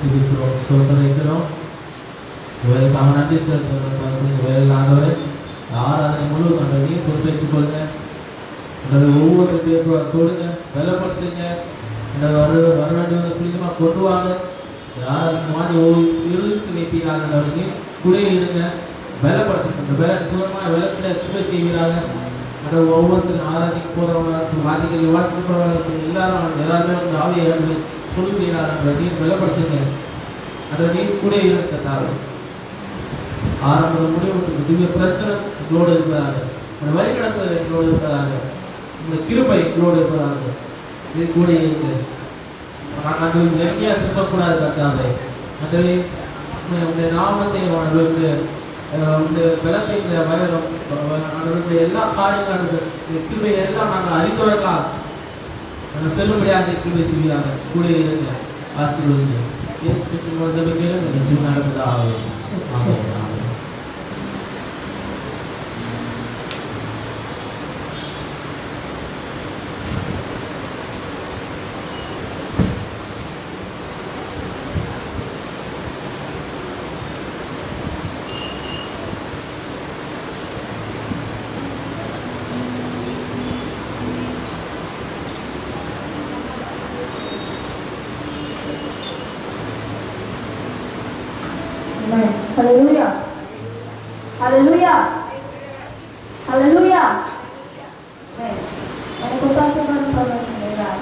துதிக்கிறோம், ஸ்தோத்திரிக்கிறோம். வேலைக்காக நன்றி செலுத்துகிறோம். வேலையில் ஆண்டவரே ஆராதனை முழு ஆண்டவரே பொறுப்பேற்றுக் கொள்ளுங்க. ஒவ்வொரு பேர் தொடுங்க, பலப்படுத்துங்க. வர வேண்டிய துரிதமாக கொண்டு வாங்க. ஆராதனை மாதிரி இழுத்து வைப்பீராக கூட இருங்க, பலப்படுத்துங்க. தூரமாக வெள்ளத்தில் துணை செய்வீராக. ஒவ்வொருத்தரும் ஆராதிக்க போகிறவங்க வாதிகள் வாசிக்க போகிறவங்க எல்லாருமே வந்து ஆவியை சொல்லுகிறார்கள். நீர் பலப்படுத்துங்க. அந்த நீர் கூட இருக்கிறதால் ஆரம்ப முடிவு திவ்ய பிரசனம் எங்களோடு இருப்பதாக, அந்த வழிநடத்துவது எங்களோடு இருப்பதாக, இந்த கிருபை எங்களோடு இருப்பதாக. இது கூட இருக்கு. நாங்கள் நெருங்கியாக திரும்பக்கூடாது கத்தாவே. அதுவே உங்களுடைய நாமத்தை அவர்களுக்கு இந்த பலத்தை அவர்களுடைய எல்லா காரியங்களும் கிருபை எல்லாம் நாங்கள் அறிந்தவர்களாக நாங்கள் செல்லும்படியாக கிருபை செய்வீராக. கூட இருங்க, ஆசீர்வதிங்க. இயேசு கிறிஸ்துவின் ஜெபக்கேளும் எங்கள் ஜீவன் நடப்பதாக. ஆமென். Hallelujah. Hallelujah. Hallelujah. Amen. Ang pagpasa pa ng pamamagitan ng God,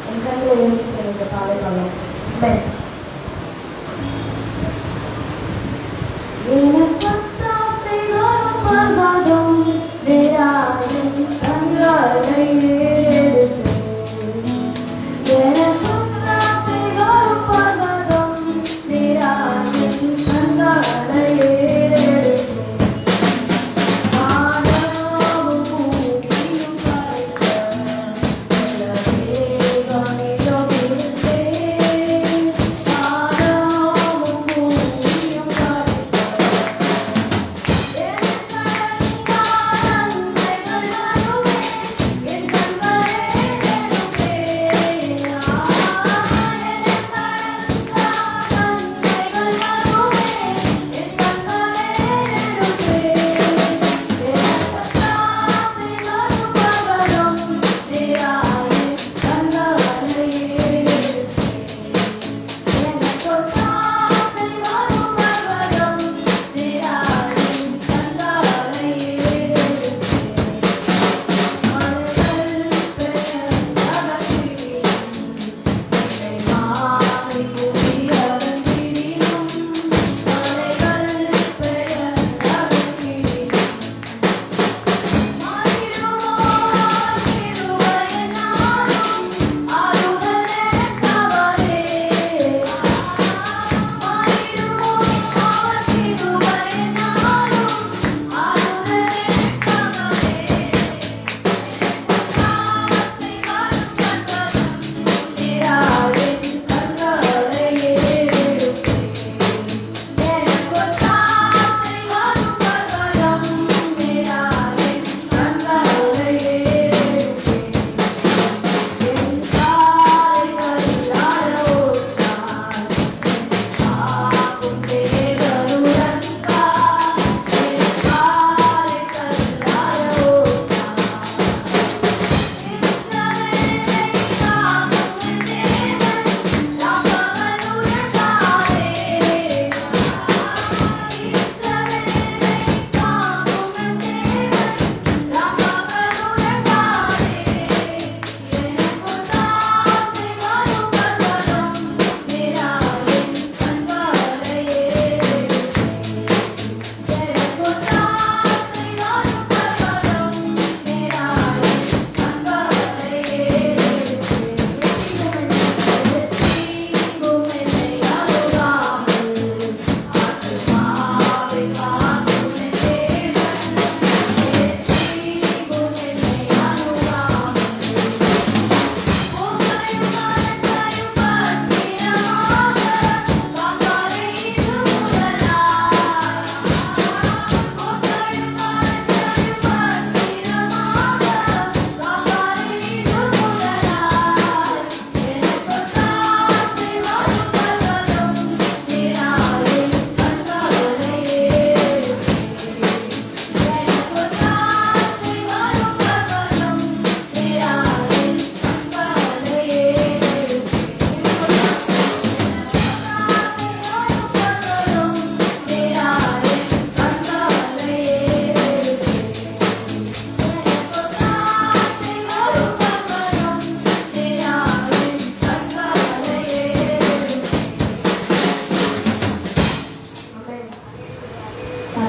ang kanyang yung pinagkapalay pa lang. Amen. Ginagpagta siguro pagbagang birayan ang lalay.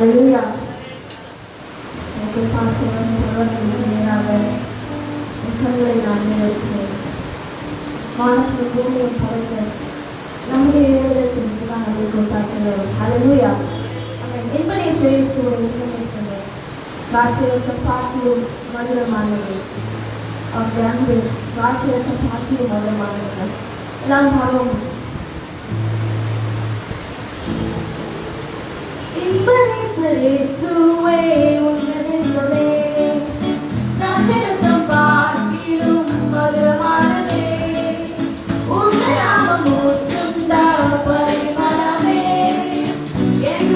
ஹalleluya. எனக்கு பாசம் பரவாயில்லை நேராக கண்களை நான் நினைக்கிறேன். வானத்தில் பூமியும் படைத்த நம்முடைய இறைவனுக்கு நான் உங்களுக்கு பாசம் ஹalleluya. என்பதை சேரிசுவை இன்பமே ராட்சரசம் பார்க்கிலும் மதுரமானது அவருடைய அன்பு ராட்சரசம் பார்க்கிலும் மதுரமானது. எல்லாம் பாவம் என்பதை சேரிசுவை உன்னதே சொல்லே ராட்சரசம் பார்க்கிலும் மதுரமானதே உன்ன நாமம் ஊற்றுண்ட பரிமளமே என்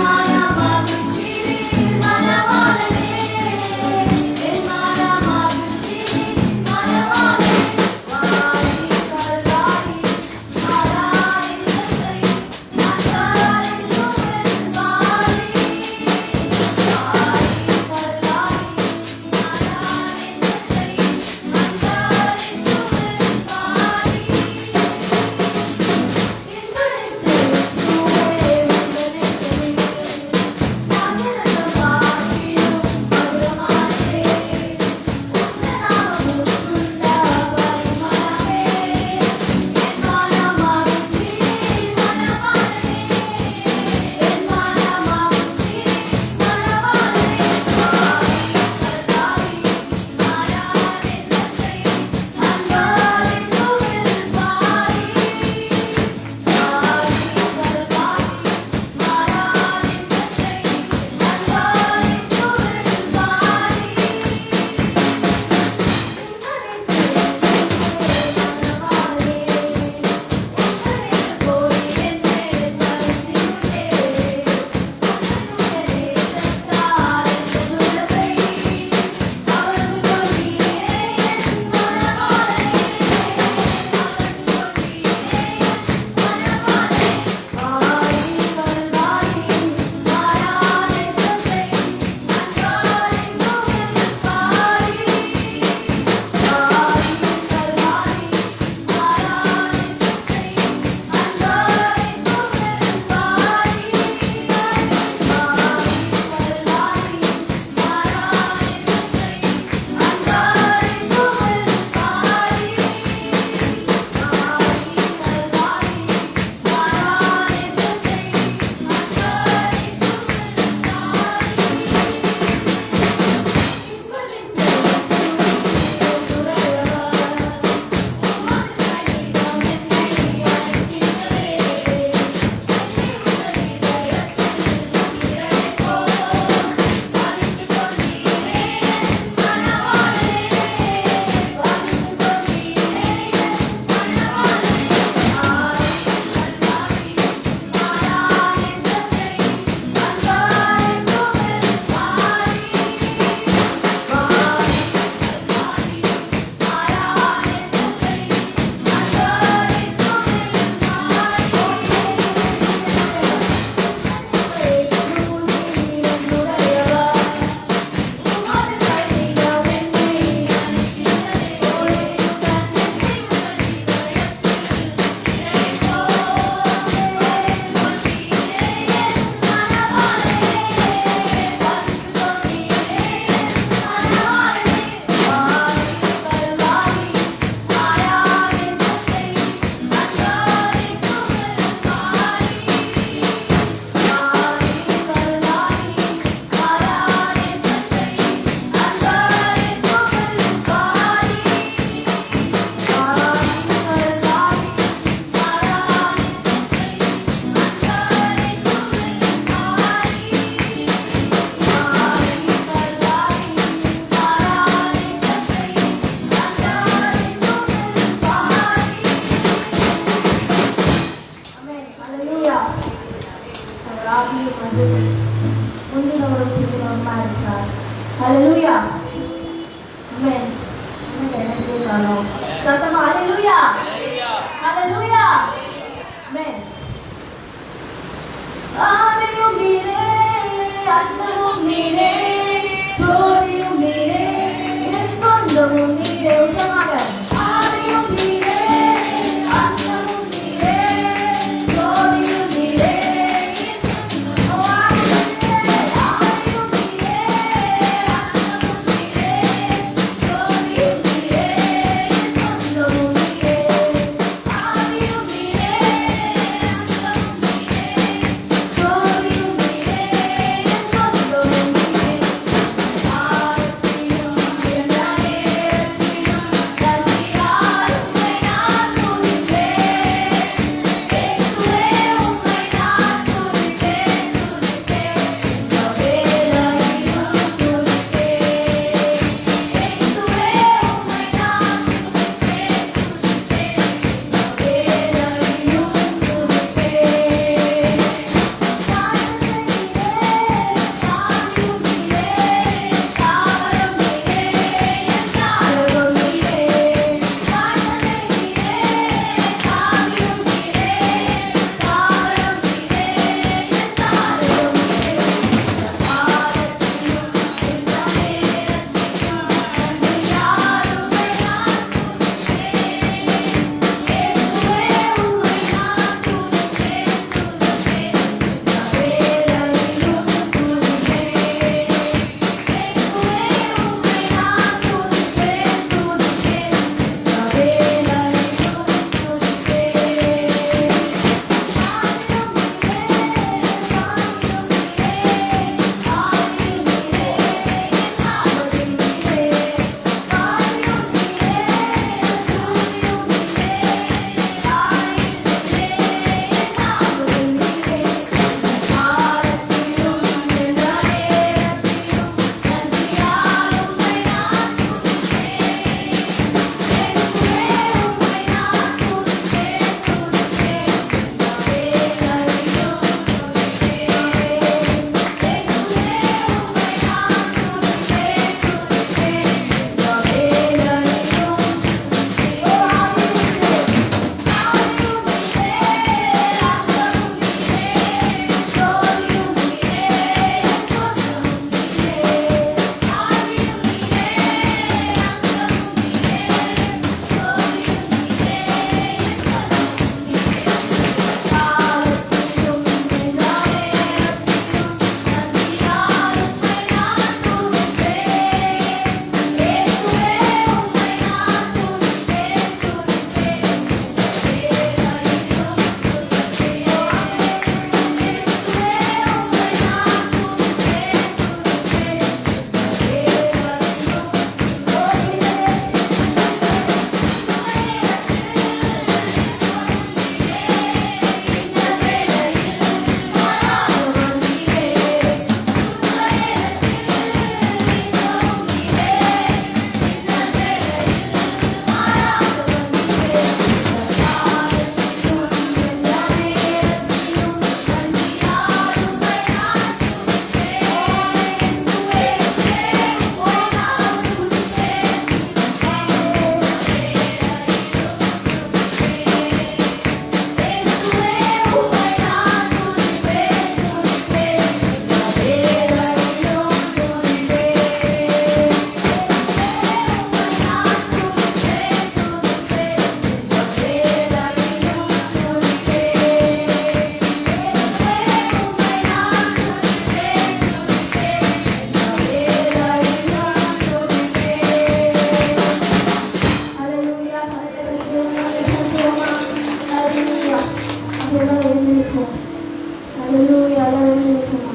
Hallelujah, hallelujah.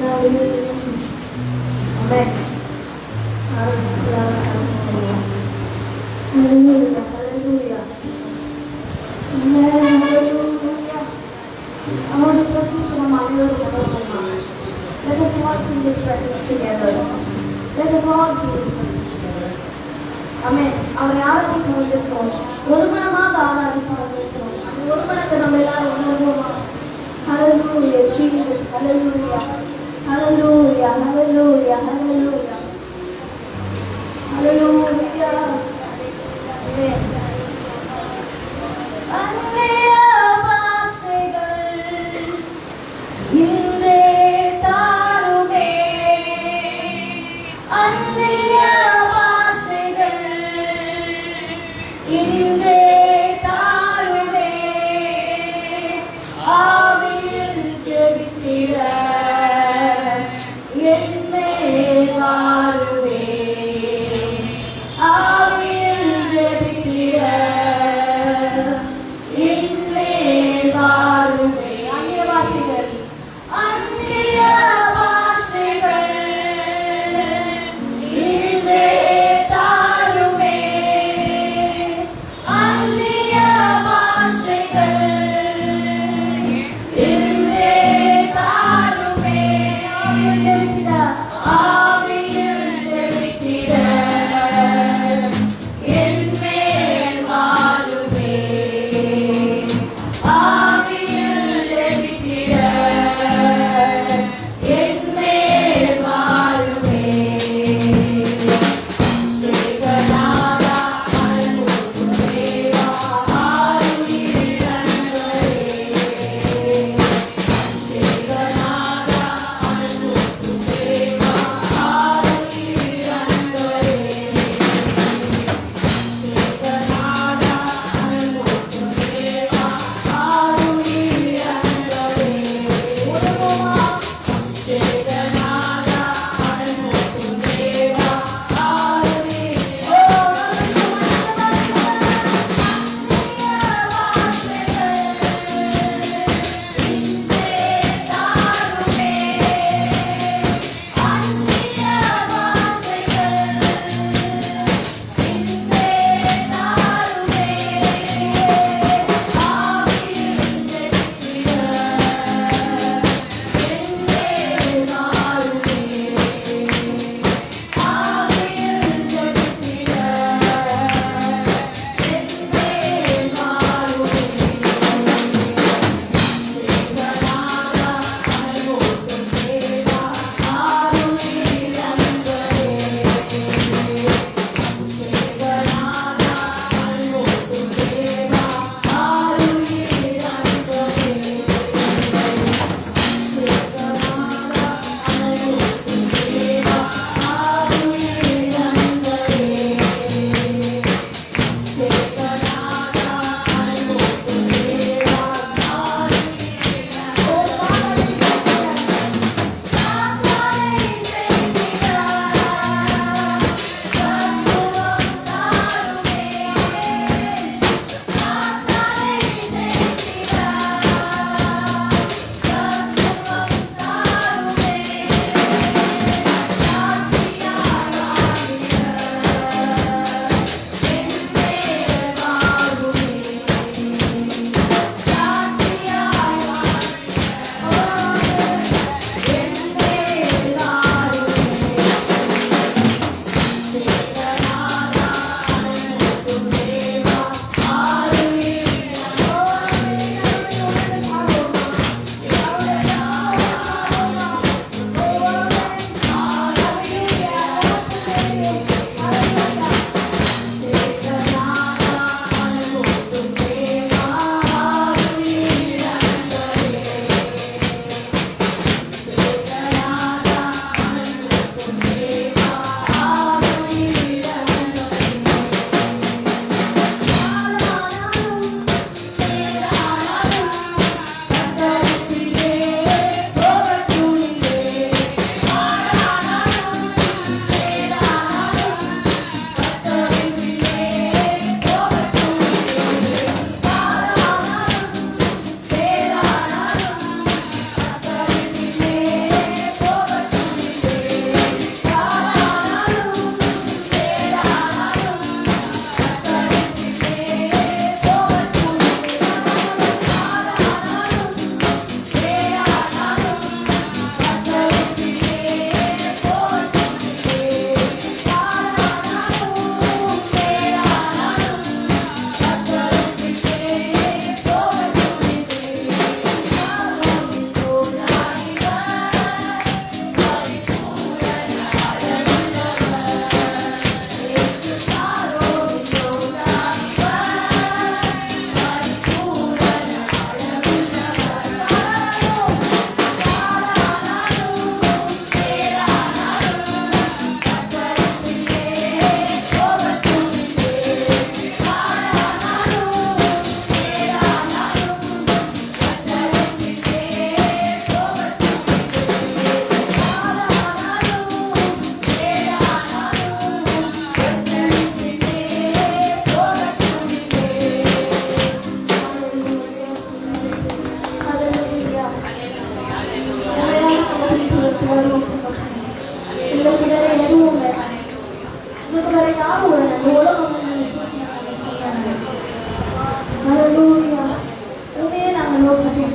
Hallelujah. Amen. Hallelujah, hallelujah. Amen, hallelujah. Our presence in our let us all feel His presence together. Let us all feel His presence together. Amen. அவரை ஆராதிக்க வந்திருக்கிறோம். ஒரு மனமாக ஆராதிக்க வந்திருக்கிறோம். அந்த ஒரு மனத்தை நம்ம எல்லாரும் உணர்வோமா? Hallelujah, Jesus. Hallelujah. Hallelujah. Hallelujah. Hallelujah. Hallelujah. Amen. அன்னைய பாஷைகள் இன்றே தாருமே. அன்னைய பாஷைகள் இன்றே தாருமே. ஆவியில் ஜெபித்திட என்மேல் வாருமே. ஆவியில் ஜெபித்திட என்மேல் வாருமே. அந்நிய பாஷைகள் அந்நிய பாஷைகள் இன்றே தாருமே. அந்நிய பாஷைகள் இன்றே தாருமே.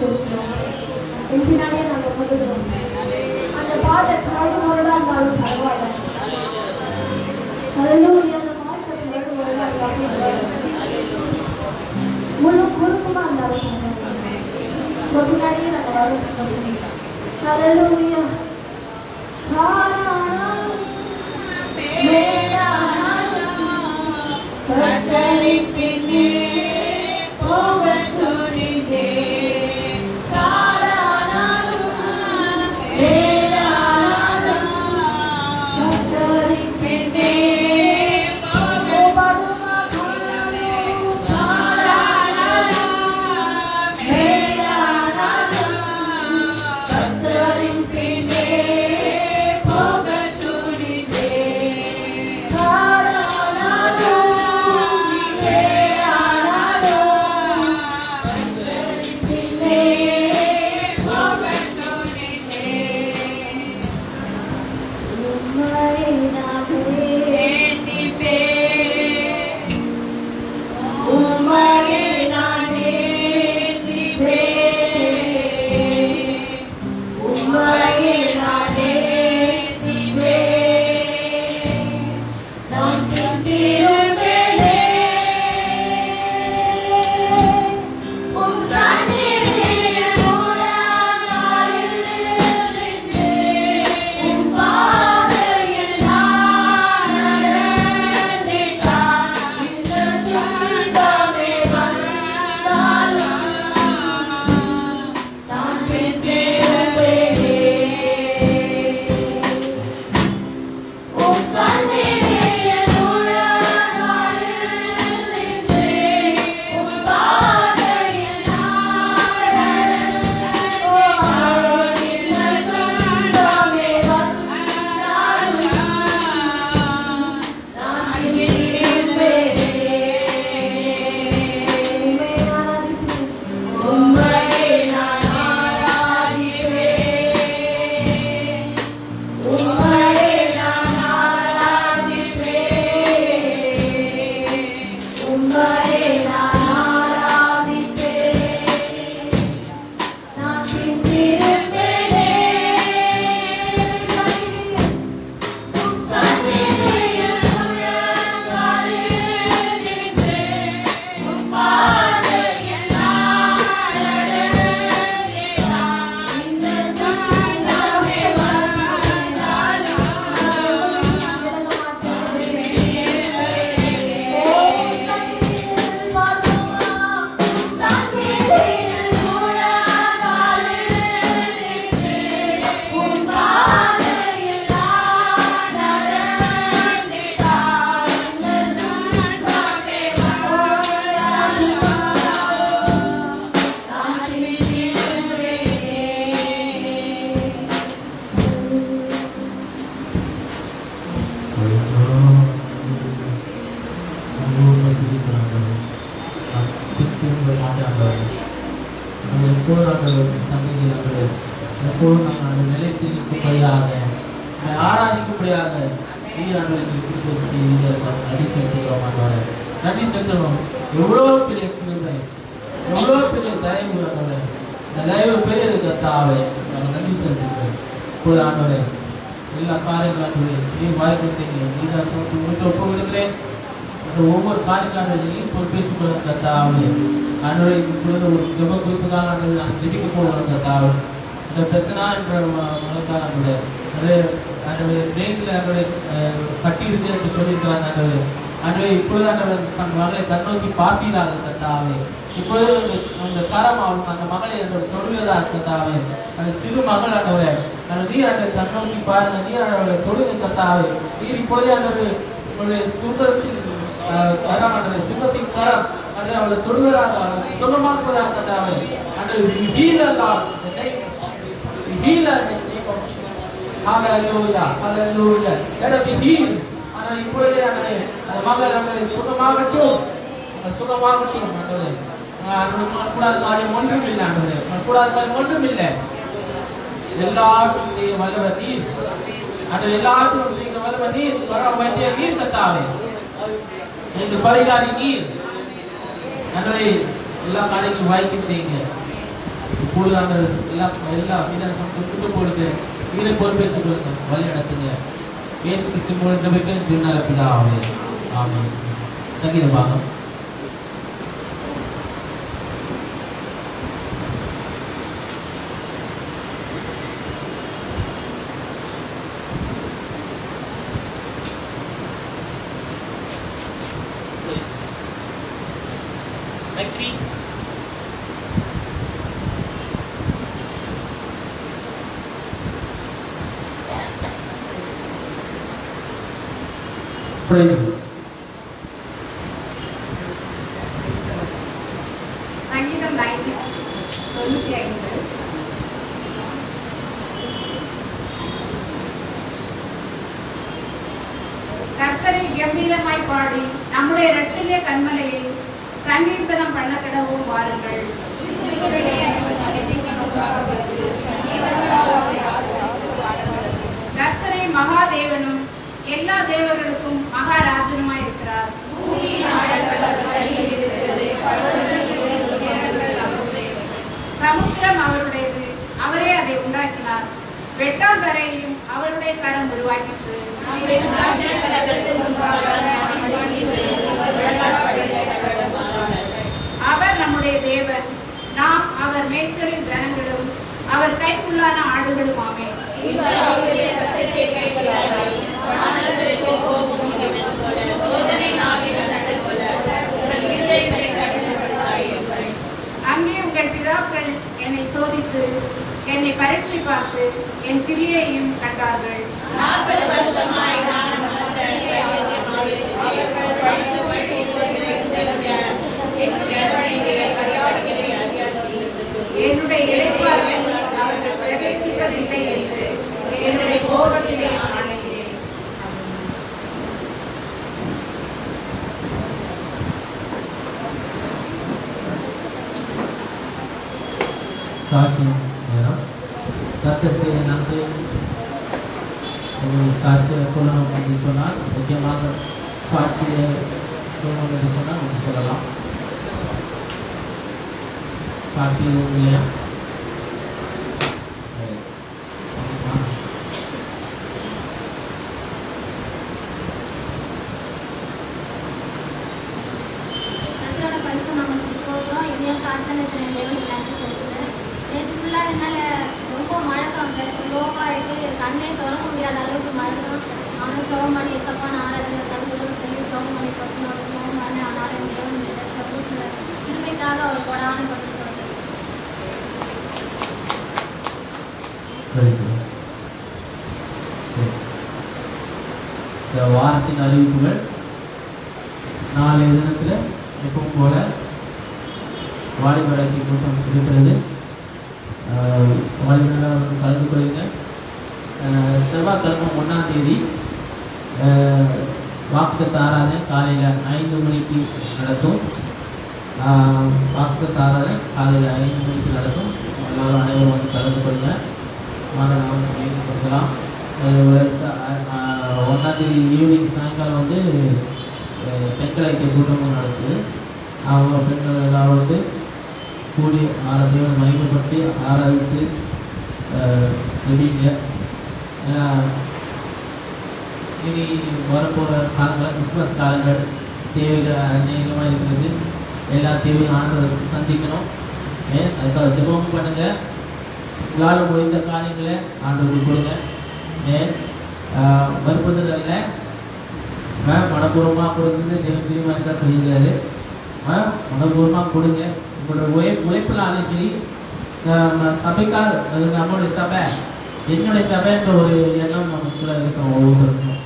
குறிக்கிறோம். என் பின்னாடியே நாங்கள் வந்துடுறோம். அந்த பாதை கரடு முரடா இருந்தாலும் பரவாயில்ல. ஹல்லேலூயா. அந்த பாதை கரடு முரடா இருந்தாலும் முழு குறுக்குமா இருந்தாலும் உங்க பின்னாடியே நாங்கள் வரோம். ஹல்லேலூயா. கர்த்தரின் பின்னே போகத் துணிந்தேன். காடானாலும் மேடானாலும் கர்த்தரின் பின்னே போகத் துணிந்தேன். காடானாலும் மேடானாலும் கர்த்தரின் பின்னே போகத் துணிந்தேன். எப்போதும் நாங்கள் நிலைத்து நிற்கும்படியாக ஆராதிக்கும்படியாக நன்றி செலுத்தணும். எவ்வளோ பெரிய கிருபை, எவ்வளோ பெரிய தயவு ஆண்டவரே. இந்த தயவு பெரியது கர்த்தாவே, நாங்கள் நன்றி செலுத்துகிறோம். இப்போது ஆண்டவரே எல்லா காரியங்களும் நீ வாழ்க்கை செய்ய நீ தான் உங்களுக்கு ஒப்பு விடுகிறேன். ஒவ்வொரு காரியக்காரர்களையும் பொறுப்பேற்றுக் கொள்ள கர்த்தாவே. ஆண்டவரே இப்பொழுது ஒரு ஜெப குறிப்புக்காக நாங்கள் ஜெபிக்க போகிறோம் கர்த்தாவே. இந்த பிரச்சனை என்ற மகளுக்காக ஆண்டவரே பிரெயினில் ஆண்டவரே கட்டி இருக்கு என்று சொல்லியிருக்கிறாங்க ஆண்டவரே. ஆண்டவரே இப்பொழுது ஆண்டவர் மகளை கண்ணோக்கி பார்ப்பீராக கர்த்தாவே. இப்பொழுது அந்த கரம் அவன் அந்த மகளை என்னோட தொடுவதாக கர்த்தாவே. அந்த சிறு மகள் ஆண்டவரே அந்த நீர் ஆண்டை கண்ணோக்கி பாருங்க. நீர் ஆண்டவரை தொடுங்க கர்த்தாவே. நீர் இப்பொழுதே ஆண்டவர் உங்களுடைய துன்பத்தின் கரம் ஆண்டவரை சுகத்தின் கரம் அதை அவளை தொடுவதாக அவளை சுகமாக்குவதாக கர்த்தாவே. ஆண்டவர் healer Hallelujah, hallelujah. Let us be healed. ஆனால் இப்பொழுதே அந்த மகள் சுகமாகட்டும், சுகமாகட்டும் ஆண்டவரே. கூடாத காரியம் ஒன்றும் இல்லை ஆண்டவரே, கூடாத காரியம் ஒன்றும் இல்லை. எல்லாருக்கும் செய்ய வல்லவர் நீர் ஆண்டவரே. எல்லாருக்கும் செய்கிற வல்லவர் நீர், வைத்திய நீர் கர்த்தாவே. இந்த பரிகாரி நீர் ஆண்டவரே. எல்லா காரியங்களும் வாய்க்கு செய்யுங்க. கூடுதலான எல்லா வித்தியாசம் விட்டு கொடுத்து இதை பொறுப்பேற்றுக் கொள்ளுங்க, வழி நடத்துங்க. இயேசு கிறிஸ்து மூலம் ஜெபிக்கிறேன் ஜீவனால பிதாவே. ஆமென். சங்கீத பாகம். Praise the Lord. சங்கீதம் 95. கர்த்தரை கம்பீரமாய் பாடி நம்முடைய இரட்சணிய கன்மலையை சங்கீர்த்தனம் பண்ண கடவோம் வாருங்கள். கர்த்தரை மகாதேவனும் எல்லா தேவர்களுக்கும் மகாராஜனுமாய் இருக்கிறார். சமுத்திரம் அவருடையது, அவரே அதை உண்டாக்கினார். வெட்டாந்தரையையும் அவருடைய கரம் உருவாக்கிற்று. அவர் நம்முடைய தேவன், நாம் அவர் மேய்ச்சலின் ஜனங்களும் அவர் கைக்குள்ளான ஆடுகளுமாமே. அங்கே உங்கள் பிதாக்கள் என்னை சோதித்து என்னை பரீட்சை பார்த்து என் கிரியையையும் கண்டார்கள். என்னுடைய இளைப்பாறுதல் அவர்கள் பிரவேசிப்பதில்லை என்று என்னுடைய கோபத்திலே ஆணையிட்டேன். சாட்சி நேரம். கர்த்தர் செய்த நன்மை ஒரு சாட்சியை சொல்லணும் என்று சொன்னால், முக்கியமாக சாட்சியை சொல்லணும் என்று சொன்னால் நீங்கள் சொல்லலாம். சாட்சி இல்லையா? நேற்று ஃபுல்லாக என்னால் ரொம்ப மழக்கம் ஸ்லோவாகிட்டு கண்ணே திறக்க முடியாத அளவுக்கு மழக்கம். அவனுக்கு சோகம் பண்ணி எசப்பான ஆராதனை கலந்துகளும் சொல்லி சோகம் பண்ணி பத்தினோட சோகம் பண்ணி அவனால தேவன் திருமைக்காக அவர் கொடான கொண்டு இந்த வாரத்தின் அறிவிப்புகள் நாளைய தினத்தில் எப்பவும் போல வாலிபராட்சி கூட்டம் இருக்கிறது. வாலிபர்கள் வந்து கலந்து கொள்ளுங்க. செவ்வாய்க்கிழமை 1ஆம் தேதி வாக்குத்தத்த ஆராதனை காலையில் 5 மணிக்கு நடக்கும். வாக்குத்தத்த ஆராதனை காலையில் 5 மணிக்கு நடக்கும். எல்லாரும் அனைவரும் வந்து கலந்து கொள்ளுங்க. மாணவர்கள் பயன்படுத்தலாம். 1ஆம் தேதி ஈவினிங் சாயங்காலம் வந்து பெண்கள் ஐக்கிய கூட்டமும் நடக்குது. அவங்க பெண்கள் எல்லாரும் வந்து கூடி தேவனை மகிமைப்படுத்தி ஆராதித்து ஜெபிங்க. இனி வரப்போகிற காலங்கள் கிறிஸ்மஸ் காலங்கள் தேவைகள் அநேகமாக இருக்கிறது. எல்லா தேவையும் ஆண்டவரை சந்திக்கணும். அதுக்காக ஜெபமும் பண்ணுங்கள். உங்களால் முடிந்த காரியங்களை ஆண்டவருக்கு கொடுங்க. மறுப்பதில் அல்ல, மனப்பூர்வமாக கொடுக்குறது தேவன் தீர்மானிக்க சொல்லியிருக்காரு. மனப்பூர்வமாக கொடுங்க. உங்களோட உழைப்பினாலும் சரி, சபைக்காக அது நம்மளுடைய சபை, என்னுடைய சபைன்ற ஒரு எண்ணம் நமக்குள்ள இருக்கும் ஒவ்வொருத்தருக்கும்.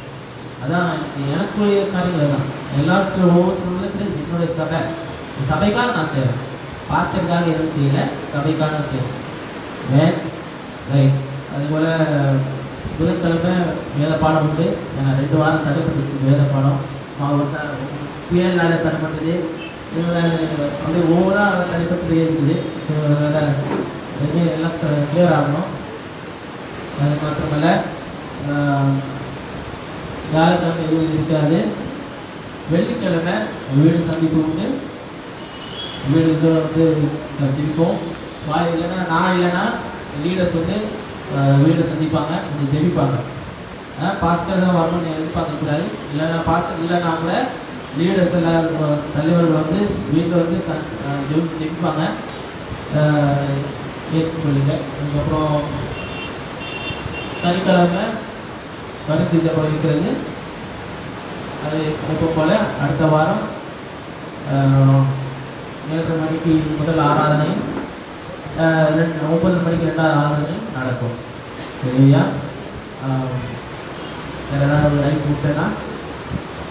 அதான் எனக்குரிய காரியங்கள் தான். எல்லாருக்கும் ஒவ்வொருத்தருக்கும் என்னுடைய சபை, சபைக்காக நான் செய்கிறேன். பாஸ்டருக்காக எதுவும் செய்யலை, சபைக்காக செய்கிறேன். ரைட். அதுபோல் புதன்கிழமை வேத பாடம் உண்டு. ஏன்னா 2 வாரம் தடைப்பட்டுச்சு வேத பாடம். புயல்னால தடைப்பட்டது, அப்படியே ஓவராக தடைப்பட்டு இருக்குது. எல்லாம் கிளியர் ஆகணும். அது மாத்திரமல்ல, வியாழக்கிழமை எதுவும் இருக்காது. வெள்ளிக்கிழமை வீடு சந்திப்பு உண்டு. வீடு வந்து இருக்கோம். வாய் இல்லைன்னா நான் இல்லைன்னா லீடர்ஸ் வந்து வீடை சந்திப்பாங்க, கொஞ்சம் ஜெபிப்பாங்க. பாஸ்டர் தான் வரணும்னு எதிர்பார்க்கக்கூடாது. இல்லைன்னா பாஸ்டர் இல்லைன்னா கூட லீடர்ஸ் எல்லாம் தலைவர்கள் வந்து வீட்டில் வந்து ஜெபிப்பாங்க, ஏற்றுக்கொள்ளுங்க. அதுக்கப்புறம் சனிக்கிழமை கருத்து ஜெபம் இருக்கிறது. அது எப்போ போல் அடுத்த வாரம் 7:30 மணிக்கு முதல் ஆராதனை, 9 மணிக்கு 2வது ஆராதனை நடக்கும். சரியா? வேறு ஏதாவது லைஃப் விட்டேன்னா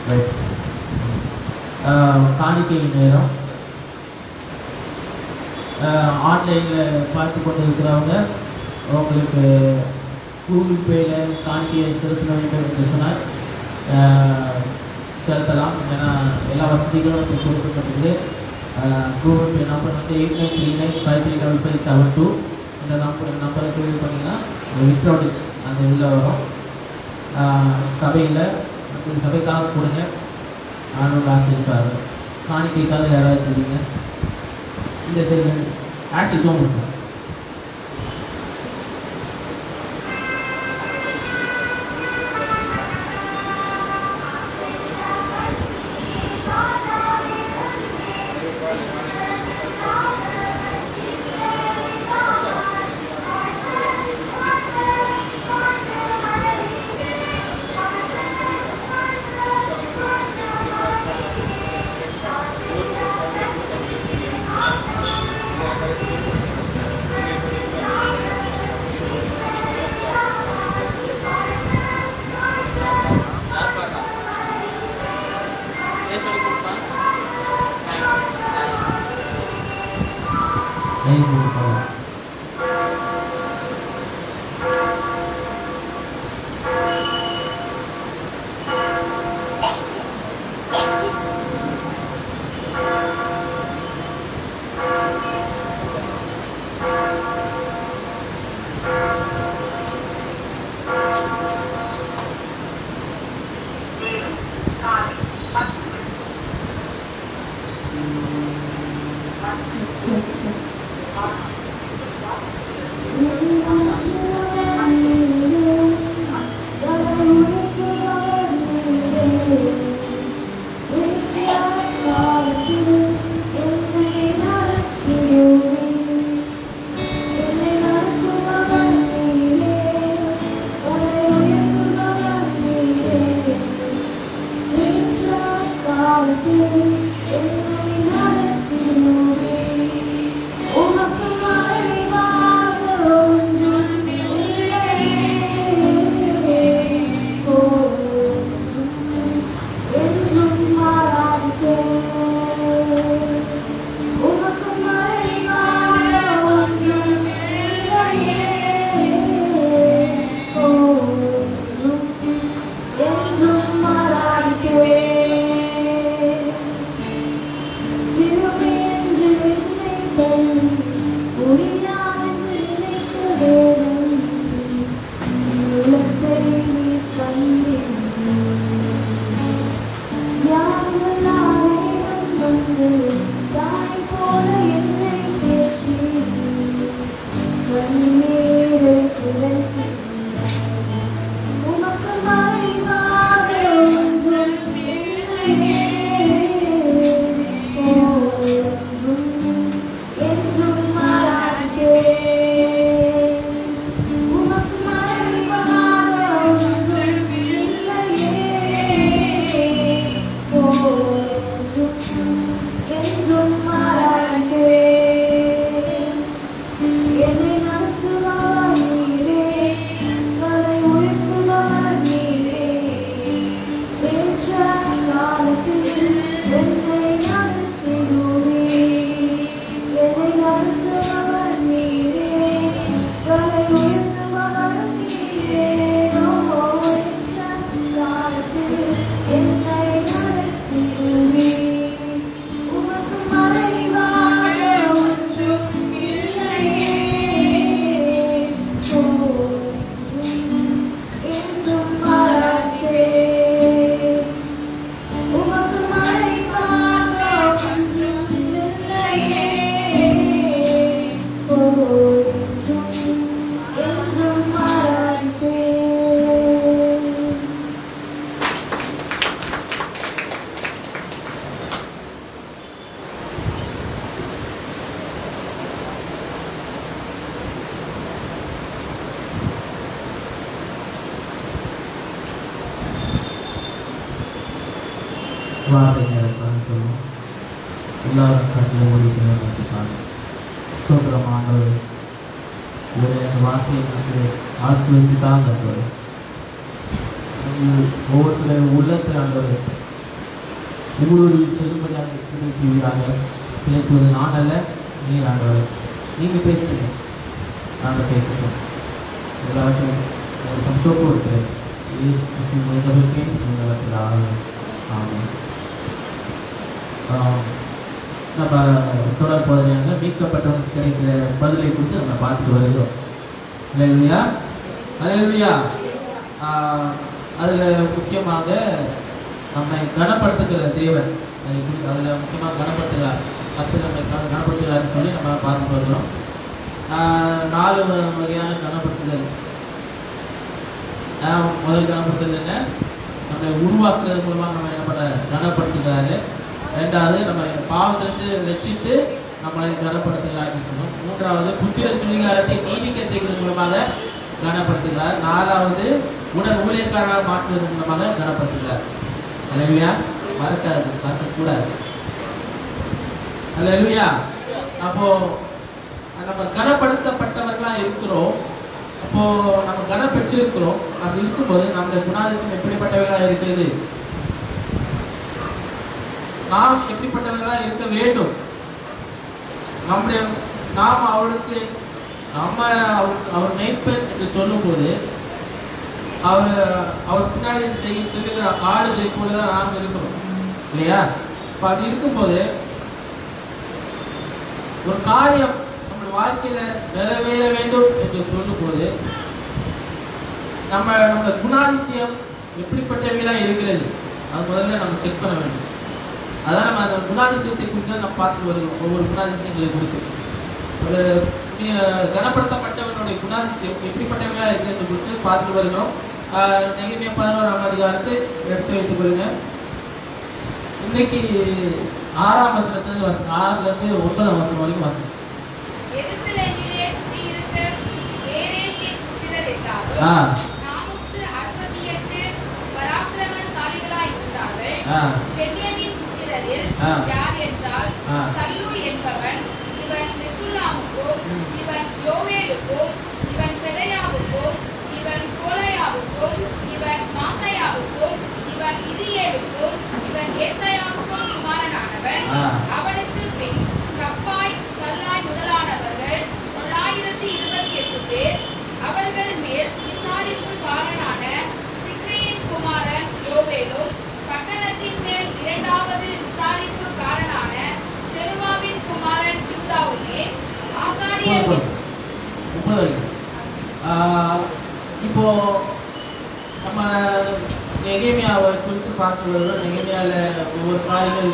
ரைட். காணிக்கை நேரம் ஆன்லைனில் பார்த்து கொண்டு இருக்கிறவங்க அவங்களுக்கு கூகுள் பேயில் காணிக்கையை செலுத்த வேண்டும் என்று சொன்னால் செலுத்தலாம். ஏன்னா எல்லா வசதிகளும் இங்கே கொடுக்கப்பட்டிருக்கு. கூகுள் பே நம்பர் வந்து 8939535572. இந்த நம்பரை கிளிக் பண்ணிங்கன்னா எலக்ட்ரானிக்ஸ் அந்த இதில் வரும். சபைக்காக கொடுங்க, ஆனவங்க ஆசிரிப்பாரு. காணிக்கைக்காக யாராவது தெரியுங்க? இந்த சைடு ஆஷி தோணுங்க. என்னை நடத்துவார் வார்த்தை நேரத்தான் சொல்லுவோம். எல்லாரும் கட்டில் ஓடிக்கிறேன். ஸ்தோத்திரம் ஆண்டவர். இவரை அந்த வார்த்தையை எனக்கு ஆசீர்வதித்து தான் ஆண்டவர். ஒவ்வொருத்தருடைய உள்ளத்தை ஆண்டவர் உங்களுடைய செல்லுபடியாக சிந்திக்கிறாங்க. பேசுவது நான் அல்ல, நீர் ஆண்டவர். நீங்கள் பேசுகிறீங்க, நாங்கள் பேசுகிறோம். எல்லாருக்கும் ஒரு சந்தோஷம் இருக்கிறது. நம்ம தொடர் போதனையாக மீட்கப்பட்டவனுக்கு கிடைக்கிற பதிலை குறித்து நம்ம பார்த்துட்டு வருகிறோம். இல்லையா? இல்லையா? அதில் முக்கியமாக நம்மை கனப்படுத்துகிற தேவன், அதில் முக்கியமாக கனப்படுத்துகிறார். கற்று நம்மை கனப்படுத்துகிறார்னு சொல்லி நம்ம பார்த்து வருகிறோம். 4 வகையான கனப்படுத்துதல். முதல் கனப்படுத்துதல் என்ன? நம்மளை உருவாக்குறது மூலமாக நம்ம என்ன பண்ண கனப்படுத்துகிறாரு. 2வது நம்ம பாவத்திலிருந்து ரட்சித்து நம்மளை கனப்படுத்துகிறார்னு சொன்னோம். 3வது புத்திர சுவீகாரத்தை நீடிக்க செய்கிறது மூலமாக கனப்படுத்துகிறார். 4வது உடல் ஊழியக்காரராக மாற்றுவது மூலமாக கனப்படுத்துகிறார். அல்லேலூயா. மறக்கக்கூடாது. அல்லேலூயா. அப்போ நம்ம கனப்படுத்தப்பட்டவர்களாக இருக்கிறோம். அப்போ நம்ம கனம் பெற்றிருக்கிறோம். அப்படி இருக்கும்போது நம்முடைய குணாதிசயம் எப்படிப்பட்டவர்களாக இருக்கிறது? நாம் எப்படிப்பட்டவர்களாக இருக்க வேண்டும்? நாம் அவருக்கு அவர் மெய்ப்பெண் என்று சொல்லும்போது அவர் பின்னாடி செல்லுகிற ஆடுகளை போலதான் நாம் இருக்கிறோம், இல்லையா? இப்போ அப்படி இருக்கும்போது ஒரு காரியம் நம்ம வாழ்க்கையில நிறைவேற வேண்டும் என்று சொல்லும்போது நம்ம குணாதிசயம் எப்படிப்பட்டவைகளாக இருக்கிறது அது முதல்ல நம்ம செக் பண்ண வேண்டும். அதான் நம்ம அந்த குணாதிசயத்தை குறித்து நம்ம பார்த்து வருகிறோம். ஒவ்வொரு குணாதிசயங்களை குறித்து ஒரு கனப்படுத்தப்பட்டவனுடைய குணாதிசயம் எப்படிப்பட்டவர்களாக இருக்கிறது குறித்து பார்த்து வருகிறோம். நெகேமியா 11ஆம் அதிகாரத்தை எடுத்து வைத்துக் கொள்ளுங்க. இன்னைக்கு 6ஆம் வசனத்திலிருந்து 6லேருந்து 9ஆம் வசனம் வரைக்கும் வாசிங்க. எருசலேமிலே குடியிருக்க பேரேசின் புத்திரர் எல்லாரும் 468 பராக்கிரமசாலிகளாய் இருந்தார்கள். பென்யமீன் புத்திரரில் யார் என்றால் சல்லு என்பவன், இவன் மெசுல்லாமுக்கும், இவன் யோவேலுக்கும், இவன் பெதாயாவுக்கும், இவன் கோலாயாவுக்கும், இவன் மாசையாவுக்கும், இவன் இதியேலுக்கும், இவன் ஏசாயாவுக்கும் குமாரனானவன். அவனுக்கு பின் கப்பாய், சல்லாய் முதலானவர்கள் 928 பேர். அவர்கள் மேல் விசாரிப்புக்காரனான சிக்ரியின் குமாரன் யோவேலும், பட்டணத்தின் மேல் 2வது விசாரிப்புக்காரனான செருபாவின் குமாரன் யூதாவுமே. ஆசாரியர் இப்போ நம்ம நெகேமியாவை குறித்து பார்த்து வருகிறோம். நெகேமியாவில் ஒவ்வொரு காரியங்கள்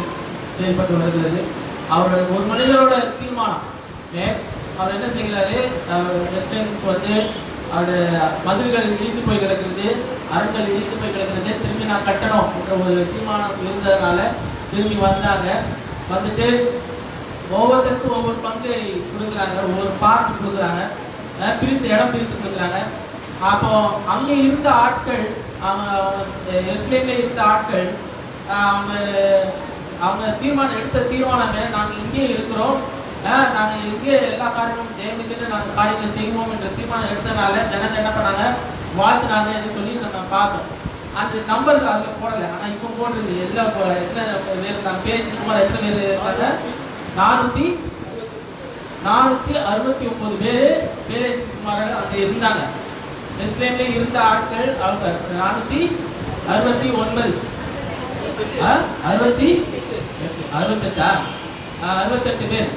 செயல்பட்டு வருகிறது. அவர் ஒரு மனிதரோட தீர்மானம். அவர் என்ன செய்கிறாரு? வெஸ்டர்னுக்கு வந்து அவருடைய மதில்கள் இடித்து போய் கிடக்கிறது, அரண்கள் இடித்து போய் கிடக்கிறது, திரும்பி நான் கட்டணும் என்ற ஒரு தீர்மானம் இருந்ததுனால திரும்பி வந்தாங்க. வந்துட்டு ஒவ்வொருத்தருக்கும் ஒவ்வொரு பங்கு கொடுக்குறாங்க, ஒவ்வொரு பார்ட் கொடுக்குறாங்க, இடம் பிரித்து கொடுக்குறாங்க. அப்போ அங்கே இருந்த ஆட்கள், எருசலேமில் இருந்த ஆட்கள் அவங்க எடுத்த தீர்மானமே, நாங்கள் இங்கே இருக்கிறோம், நாங்கள் இங்கே எல்லா காரியமும் ஜெயமிக்கிட்டு நாங்கள் காரியங்களை செய்வோம் என்ற தீர்மானம் எடுத்தனால ஜனத்தை என்ன பண்ணாங்க? வாழ்த்துனாங்கன்னு சொல்லி நம்ம பார்த்தோம். அந்த நம்பர்ஸ் அதில் போடலை, ஆனால் இப்போ போடுறது எத்தனை பேர் நாங்கள் பேசிக்குமார் எத்தனை பேர் இருக்காங்க? 469 பேர் பேரேசிக்குமார்கள் அங்கே இருந்தாங்க. எருசலேமில் இருந்த ஆட்கள் அவங்க 469 68 பேர்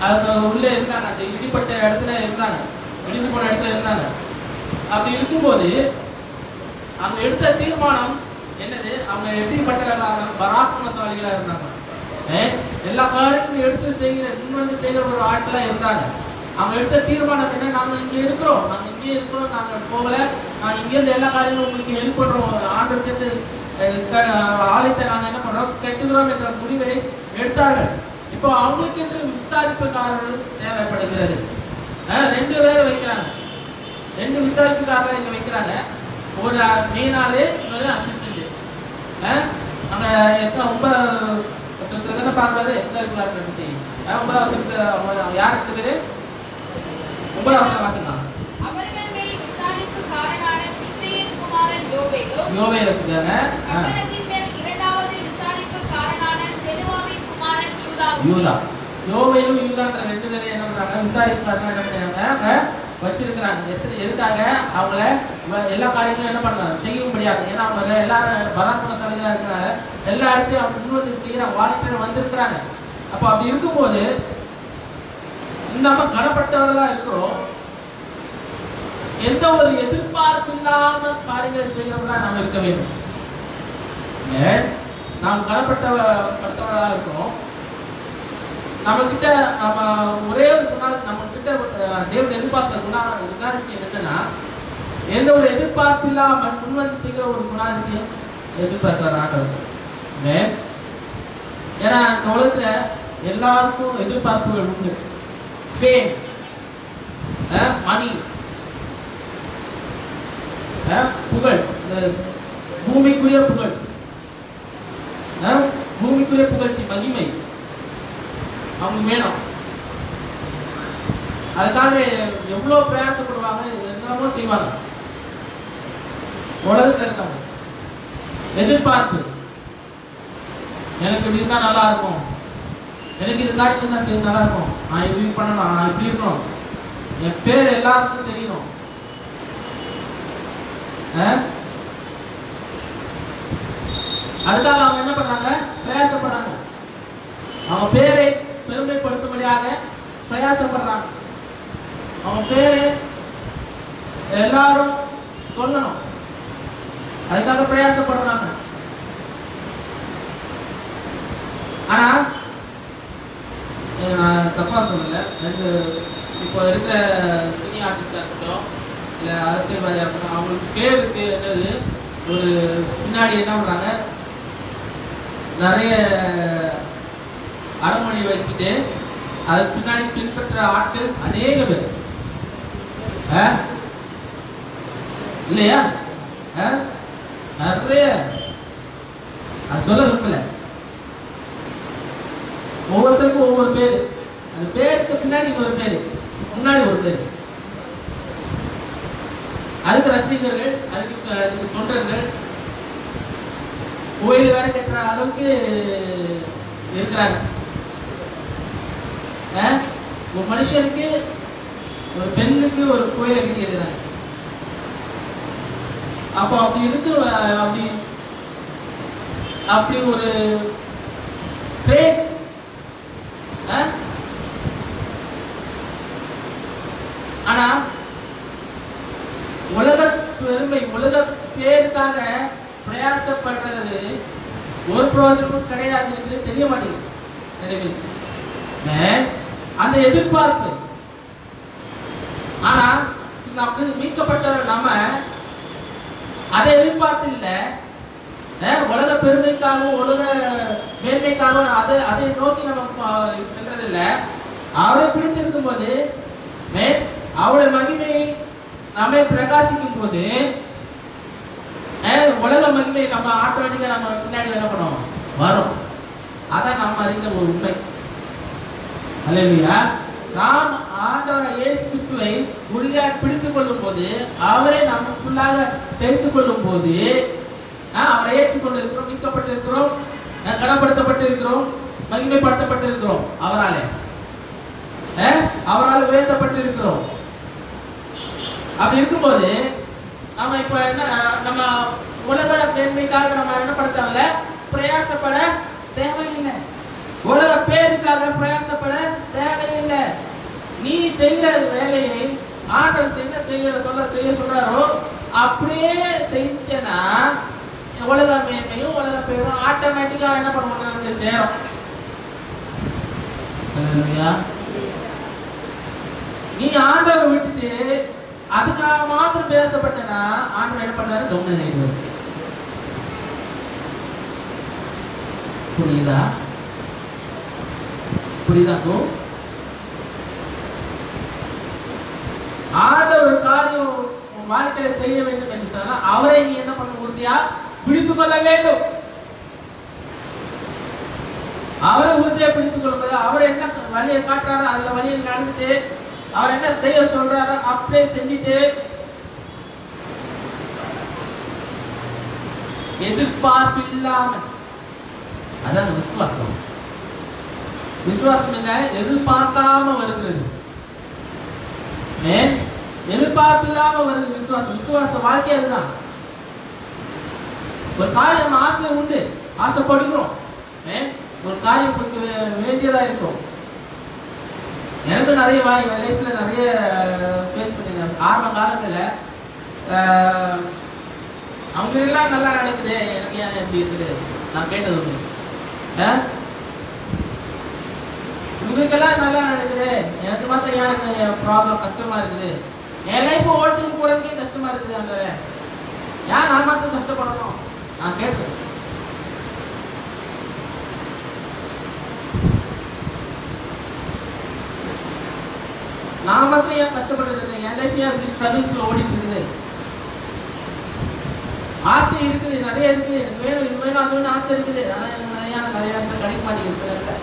அவங்க உள்ளே இருந்தாங்க. அந்த இடிப்பட்ட இடத்துல இருந்தாங்க, இடிந்து போன இடத்துல இருந்தாங்க. அப்படி இருக்கும்போது அவங்க எடுத்த தீர்மானம் என்னது? அவங்க எப்படிப்பட்ட பராக்கிரமசாலிகளா இருந்தாங்க. எல்லா காரியங்களும் எடுத்து முன்வந்து செய்கிற ஒரு ஆட்களா இருந்தாங்க. அவங்க எடுத்த தீர்மானம் என்ன? நாங்கள் இங்கே இருக்கிறோம், நாங்கள் போகல, நாங்கள் இங்கேருந்து எல்லா காரியங்களும் உங்களுக்கு ஹெல்ப் பண்ணுறோம், ஆண்டவருக்கு ஆலயத்தை நாங்கள் என்ன பண்ணுறோம், கட்டுகிறோம் என்ற முடிவை எடுத்தார்கள். இப்போ அவங்களுக்கு என்று விசாரிப்புக்காரர்கள் தேவைப்படுகிறது. 2 பேரை வைக்கிறாங்க, 2 விசாரிப்புக்காரர்கள் இங்கே வைக்கிறாங்க. ஒரு மெயின் ஆளு, இன்னொரு அசிஸ்டன்ட். அங்க எத்தனை 9 வசனத்துல தானே பார்க்கறது எக்ஸாம்பிள் பத்தி 9 வசனத்துல யார் 2 பேரு 9 வசனம் வாசிங்க. அவர்கள் மேல் விசாரிப்புக்காரனான சிம்ரியின் குமாரன் யோவேல் சொல்றாங்க. சகலத்தின் மேல் இரண்டாவது விசாரிப்புக்காரனான செலுவாவின் குமாரன் யூதா. யோவேலும் யூதான்ற 2 பேரும் என்ன பண்றாங்க? விசாரிப்புக்காரனா என்ன பண்றாங்க? வச்சிருக்கிறாங்க. எதுக்காக? அவங்கள எல்லா காரியங்களும் என்ன பண்றாங்க? செய்ய முடியாது. ஏன்னா அவங்க எல்லாரும் பராக்கிரமசாலிகளா இருக்கிறாங்க. எல்லா இடத்தையும் அவங்க முன்வந்து செய்யறாங்க. வாலண்டியர் வந்திருக்கிறாங்க. அப்ப அப்படி இருக்கும்போது நம்ம கடப்பட்டவர்களா இருக்கிறோம். எந்த ஒரு எதிர்பார்ப்பு இல்லாம காரியங்களை செய்யறவங்களா நம்ம இருக்க வேண்டும். நாம் கடப்பட்டவர்களா இருக்கிறோம். நம்ம கிட்ட நம்ம ஒரே ஒரு நம்ம கிட்ட தேவன் எதிர்பார்க்கிற குணாதிசயம் என்னன்னா, எந்த ஒரு எதிர்பார்ப்பு இல்லாமல் முன்வந்து செய்கிற ஒரு குணாதிசயம் எதிர்பார்க்கிறார் ஆண்டவர். ஏன்னா இந்த உலகத்துல எல்லாருக்கும் எதிர்பார்ப்புகள் உண்டு. ஃபேம், மணி, புகழ், பூமிக்குரிய புகழ், பூமிக்குரிய புகழ்ச்சி, மகிமை அவங்க வேணும். அதுக்காக எவ்வளவு பிரயாசப்படுவாங்க, என்னமோ செய்வாங்க. உலகத்துல இருக்காங்க எதிர்பார்ப்பு, எனக்கு இப்படி இருந்தா நல்லா இருக்கும், எனக்கு இது காரியங்கள் தான் செய்ய நல்லா இருக்கும், நான் இப்படி பண்ணணும், நான் இப்படி இருக்கணும், என் பேர் எல்லாருக்கும் தெரியணும். அதுக்காக அவங்க என்ன பண்றாங்க? பிரயாசப்படுறாங்க. அவங்க பேரை பெருமைப்படுத்தும்படியாக பிரயாசப்படுறாங்க. அவங்க பேரு எல்லாரும் சொல்லணும், அதுக்காக பிரயாசப்படுறாங்க. ஆனா நான் தப்பா சொல்லல, இப்போ இருக்கிற சினி ஆர்டிஸ்டா இருக்கட்டும், இல்லை அரசியல்வாதியாக இருக்கட்டும், அவங்களுக்கு பேருக்கு என்னது ஒரு பின்னாடி என்ன பண்றாங்க? நிறைய அடமொழி வச்சுட்டு அதுக்கு பின்னாடி பின்பற்ற ஆட்கள் அநேக பேர் இல்லையா? நிறைய அது சொல்ல விரும்பல. ஒவ்வொருத்தருக்கும் ஒவ்வொரு பேரு, அந்த பேருக்கு பின்னாடி ஒரு பேரு, முன்னாடி ஒரு பேரு. அதுக்கு ரசிகர்கள், அதுக்கு தொண்டர்கள், கோயில் வேற கட்டுற அளவுக்கு இருக்கிறாங்க. ஒரு மனுஷனுக்கு, ஒரு பெண்ணுக்கு ஒரு கோயிலை கட்டி இருக்கிறாங்க. அப்போ அப்படி இருக்கு, அப்படி ஒரு ஃபேஸ். ஆனா உலக பெருமை, உலக பேருக்காக பிரயாசப்படுறது ஒரு பிரயோஜனமும் கிடையாது என்று தெரிய மாட்டேங்குது. அந்த எதிர்பார்ப்பு. ஆனா மீட்கப்பட்டவர் நம்ம அதை எதிர்பார்த்து இல்லை, உலக பெருமைக்காகவும் உலக மேன்மைக்காகவும் அதை நோக்கி நம்ம செல்றது இல்லை. அவரை பிடித்திருக்கும் போது, அவருடைய மகிமையை நம்மை பிரகாசிக்கும் போது, உலக மகிமை நம்ம ஆட்டோமேட்டிக்கா நம்ம பின்னாடி என்ன பண்ணுவோம்? வரும். அதான் நம்ம அறிந்த ஒரு உண்மை. அல்லேலூயா. நாம் ஆண்டவர் இயேசு கிறிஸ்துவை உறுதியாக பிடித்துக் கொள்ளும் போது, அவரை நமக்குள்ளாக தெரிந்து கொள்ளும் போது, அவரை ஏற்றுக்கொண்டு இருக்கிறோம், மீட்கப்பட்டிருக்கிறோம், கனப்படுத்தப்பட்டிருக்கிறோம், மகிமைப்படுத்தப்பட்டிருக்கிறோம். அவரால் உயர்த்தப்பட்டிருக்கிறோம். அப்படி இருக்கும்போது நம்ம இப்ப என்ன, நம்ம உலக மேன்மைக்காக நம்ம என்ன பண்ண தேவையில்லை, பிரயாசப்பட தேவையில்லை. உலக பேருக்காக பிரயாசப்பட தேவையில்லை. நீ செய்கிற வேலையை ஆண்டவர் என்ன செய்ய சொல்றாரோ அப்படியே செஞ்சனா உலக மேன்மையும் உலக பேரும் ஆட்டோமேட்டிக்கா என்ன பண்ணுவாங்க? சேரும். நீ ஆண்டவரை விட்டுட்டு அதுக்காக மாத்திரம் பேசப்பட்டனா ஆண்டவர் என்ன பண்ணாரு? கவனம் செய்வார். புரியுதா? புரியுதாங்கோ? ஆண்டவர் காரியம் வாழ்க்கையில செய்ய வேண்டும் என்று சொன்னா அவரை நீ என்ன பண்ண? உறுதியா பிடித்துக் கொள்ள வேண்டும். அவரை உறுதியை பிடித்துக் கொள்வது, அவர் என்ன வழியை காட்டுறாரோ அதுல வழியில் நடந்துட்டு, அவர் என்ன செய்ய சொல்றாரோ அப்படியே செஞ்சுட்டு, எதிர்பார்ப்பு இல்லாம, அதான் விசுவாசம். விசுவாசம் என்ன? எதிர்பார்க்காம வருகிறது. எதிர்பார்ப்பு இல்லாம வருது விசுவாசம். விசுவாச வாழ்க்கை அதுதான். ஒரு காரியம் ஆசை உண்டு, ஆசைப்படுகிறோம், ஒரு காரியம் வேண்டியதா இருக்கும். எனக்கு நிறைய லைஃப்ல நிறைய ஃபேஸ் பண்ணிருக்கேன். ஆரம்ப காலங்களில் அவங்க எல்லாம் நல்லா நடக்குது, எனக்கு ஏன் எப்படி இருக்குது நான் கேட்டது. உங்களுக்கெல்லாம் நல்லா நடக்குது, எனக்கு மாத்திரம் ஏன் ப்ராப்ளம் கஷ்டமா இருக்குது, என் லைஃப் ஓட்டுக்கு போறதுக்கே கஷ்டமா இருக்குது, அங்க ஏன் நான் மாத்திரம் கஷ்டப்படணும் நான் கேட்டது. நான் மாத்திரம் ஏன் கஷ்டப்பட்டு இருக்கேன், என் லைஃப் ஏன் இப்படி ஸ்ட்ரகிள்ஸ்ல ஓடிட்டு இருக்குது. ஆசை இருக்குது, நிறைய இருக்குது, எனக்கு வேணும் இது வேணும் அது வேணும் ஆசை இருக்குது. ஆனால் எனக்கு நிறைய இடத்துல கிடைக்க மாட்டேங்குது. சில இடத்துல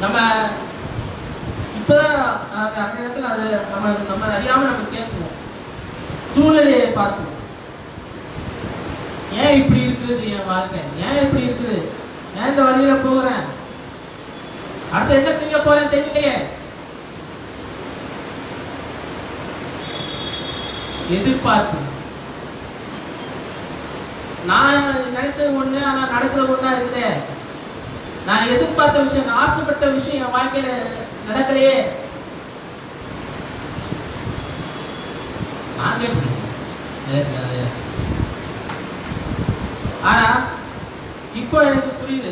நம்ம இப்பதான் அந்த இடத்துல அது நம்ம அறியாம நம்ம கேட்குவோம், சூழ்நிலையை பார்த்துவோம். ஏன் இப்படி இருக்குது என் வாழ்க்கை, ஏன் இப்படி இருக்குது, ஏன் இந்த வழியில போகிறேன், அடுத்து என்ன செய்ய போறேன் தெரியலையே. எதிர்பார்ப்பு. நான் நினைச்சது ஒண்ணு, ஆனா நடக்கிறது ஒண்ணா இருக்குதே. நான் எதிர்பார்த்த விஷயம், நான் ஆசைப்பட்ட விஷயம் என் வாழ்க்கையில நடக்கலையே. நான் கேட்கிறேன். ஆனா இப்போ எனக்கு புரியுது,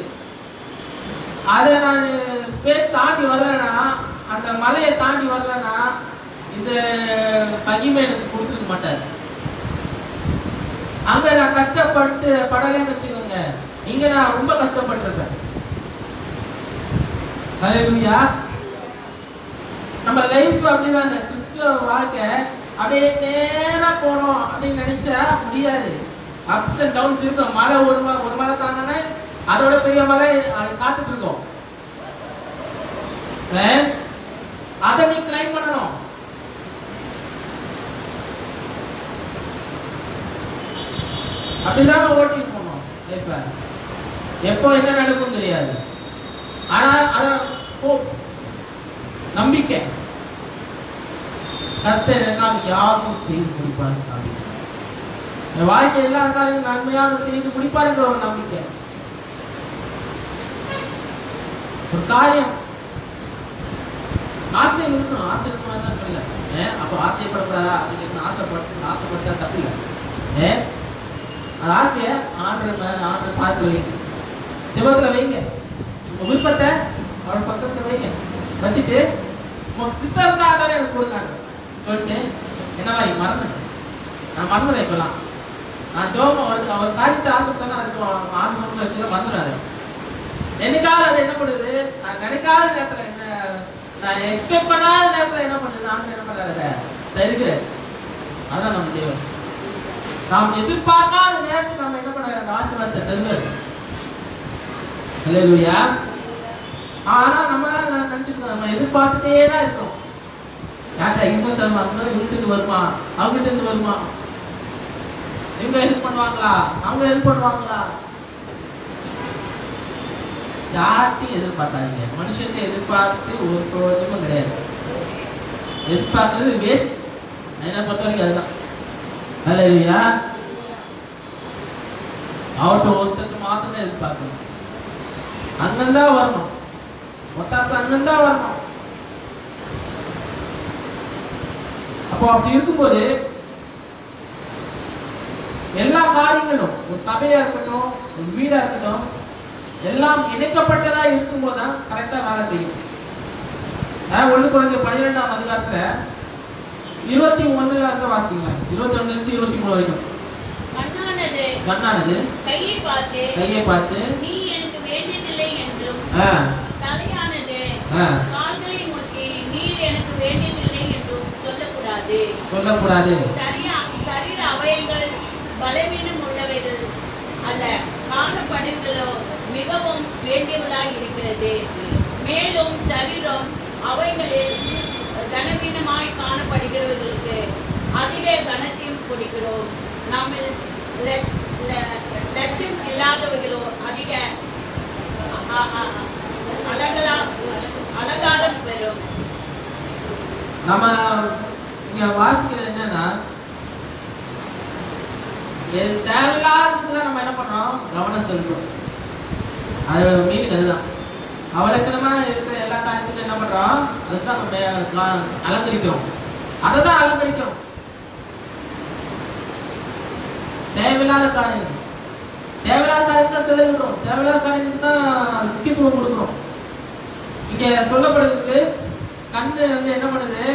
அதை நான் தாண்டி வரலன்னா, அந்த மலையை தாண்டி வரலன்னா இந்த பகிமை எனக்கு கொடுத்துருக்க மாட்டார். அங்க நான் கஷ்டப்பட்டு படலைன்னு வச்சுக்கோங்க, இங்க நான் ரொம்ப கஷ்டப்பட்டிருப்பேன். ஹல்லேலூயா. நம்ம லைஃப் அப்படிதான், கிறிஸ்துவ வாழ்க்கை அப்படியே நேரா போனோம் அப்படின்னு நினைச்சா முடியாது. அப்ஸ் அண்ட் டவுன்ஸ் இருக்கும். மழை ஒரு மழை தாங்கன்னா அதோட பெரிய மழை காத்துட்டு இருக்கோம். அதை நீ கிளைம் பண்ணணும். அப்படிதான் ஓட்டி போனோம் லைஃப்ல. எப்போ என்ன நடக்கும் தெரியாது. ஆனா அத நம்பிக்கை, கர்த்தர் எனக்காக யாவும் செய்து முடிப்பார். இந்த வாழ்க்கை எல்லா காரியங்களும் நன்மையாக செய்து முடிப்பார் என்ற ஒரு நம்பிக்கை. ஒரு காரியம் ஆசை இருக்கணும், ஆசை இருக்கணும் தான் சொல்லல. அப்போ ஆசைப்படக்கூடாதா அப்படின்னு ஆசைப்பட்டா தப்பு இல்லை. அந்த ஆசையை ஆர்டர் பார்த்து வைங்க, ஜெபத்துல வைங்க, உங்க விருப்பத்தை அவரோட பக்கத்துல வைங்க. வச்சுட்டு உங்க சித்தம் இருந்தா ஆண்டாலே எனக்கு கொடுக்காங்க சொல்லிட்டு என்ன மாதிரி மறந்துங்க. நான் மறந்துடுறேன். இப்பெல்லாம் நான் ஜோபம் அவர் காரியத்தை ஆசைப்பட்டேன்னா அதுக்கு 6 சமூக மறந்துடாது. என்னைக்காவது அது என்ன பண்ணுது, நான் நினைக்காத நேரத்துல என்ன, நான் எக்ஸ்பெக்ட் பண்ணாத நேரத்துல என்ன பண்ணுது, நான் என்ன பண்றாரு இருக்கிறேன். அதான் நம்ம தேவன். நாம் எதிர்பார்க்காத நேரத்தில் நம்ம என்ன பண்ண அந்த ஆசீர்வாதத்தை தருவார். ஹல்லேலூயா. ஆனா நம்ம தான் நினைச்சிருக்கோம், நம்ம எதிர்பார்த்துட்டே தான் இருக்கோம். யாச்சா இவங்க தருவாங்களோ, இவங்கிட்ட வருமா, அவங்ககிட்ட இருந்து வருமா, இவங்க ஹெல்ப் பண்ணுவாங்களா, அவங்க ஹெல்ப் பண்ணுவாங்களா. யார்ட்டையும் எதிர்பார்க்காதீங்க. மனுஷன்ட்ட எதிர்பார்த்து ஒரு பிரயோஜனமும் கிடையாது. எதிர்பார்க்கறது வேஸ்ட். என்ன பொறுத்த வரைக்கும் அதுதான். ஹல்லேலூயா. அவர்கிட்ட ஒருத்தருக்கு மாத்திரம் எதிர்பார்க்கணும். அங்கந்தா வரணும், ஒத்தாசை அங்கந்தா வரணும். அப்போ அப்படி இருக்கும்போது எல்லா காரியங்களும், ஒரு சபையா இருக்கட்டும், ஒரு வீடா இருக்கட்டும், எல்லாம் இணைக்கப்பட்டதா இருக்கும்போது தான் கரெக்டா வேலை செய்யும். 1 Corinthians 12ஆம் அதிகாரத்துல 21 இருக்க வாசிங்க. 21 இருந்து 23 வரைக்கும். கண்ணானது கையை பார்த்து நீ எனக்கு வேண்டியதில்லை என்றும், தலையானது கால்களை நோக்கி நீ எனக்கு வேண்டியதில்லை என்றும் சொல்லக்கூடாது. சொல்லக்கூடாது. சரீர அவயங்கள் பலவீனம் உள்ளவைகள் அல்ல, காணப்படுகளோ மிகவும் வேண்டியவளாய் இருக்கிறது. மேலும் சரீரம் அவைகளில் கனவீனமாய் காணப்படுகிறவர்களுக்கு அதிக கனத்தையும் கொடுக்கிறோம். நம்ம லட்சம் இல்லாதவர்களோ அதிக அலங்காரம் பெறும். நம்ம இங்க வாசிக்கிறது என்னன்னா, தேவையில்லாததுக்கு தான் நம்ம என்ன பண்றோம், கவனம் செலுத்துறோம். அது மீனிங் அதுதான். அவலட்சணமா இருக்கிற எல்லா காரியத்துக்கும் என்ன பண்றோம், அதுதான் நம்ம அலங்கரிக்கிறோம், அதை தான் அலங்கரிக்கிறோம். தேவையில்லாத காரியங்கள், தேவையில்லாத காரியத்தை செலவிடுறோம், தேவையில்லாத காரியத்துக்கு தான் முக்கியத்துவம் கொடுக்குறோம். இங்க சொல்லப்படுறதுக்கு கண்ணு வந்து என்ன பண்ணுது,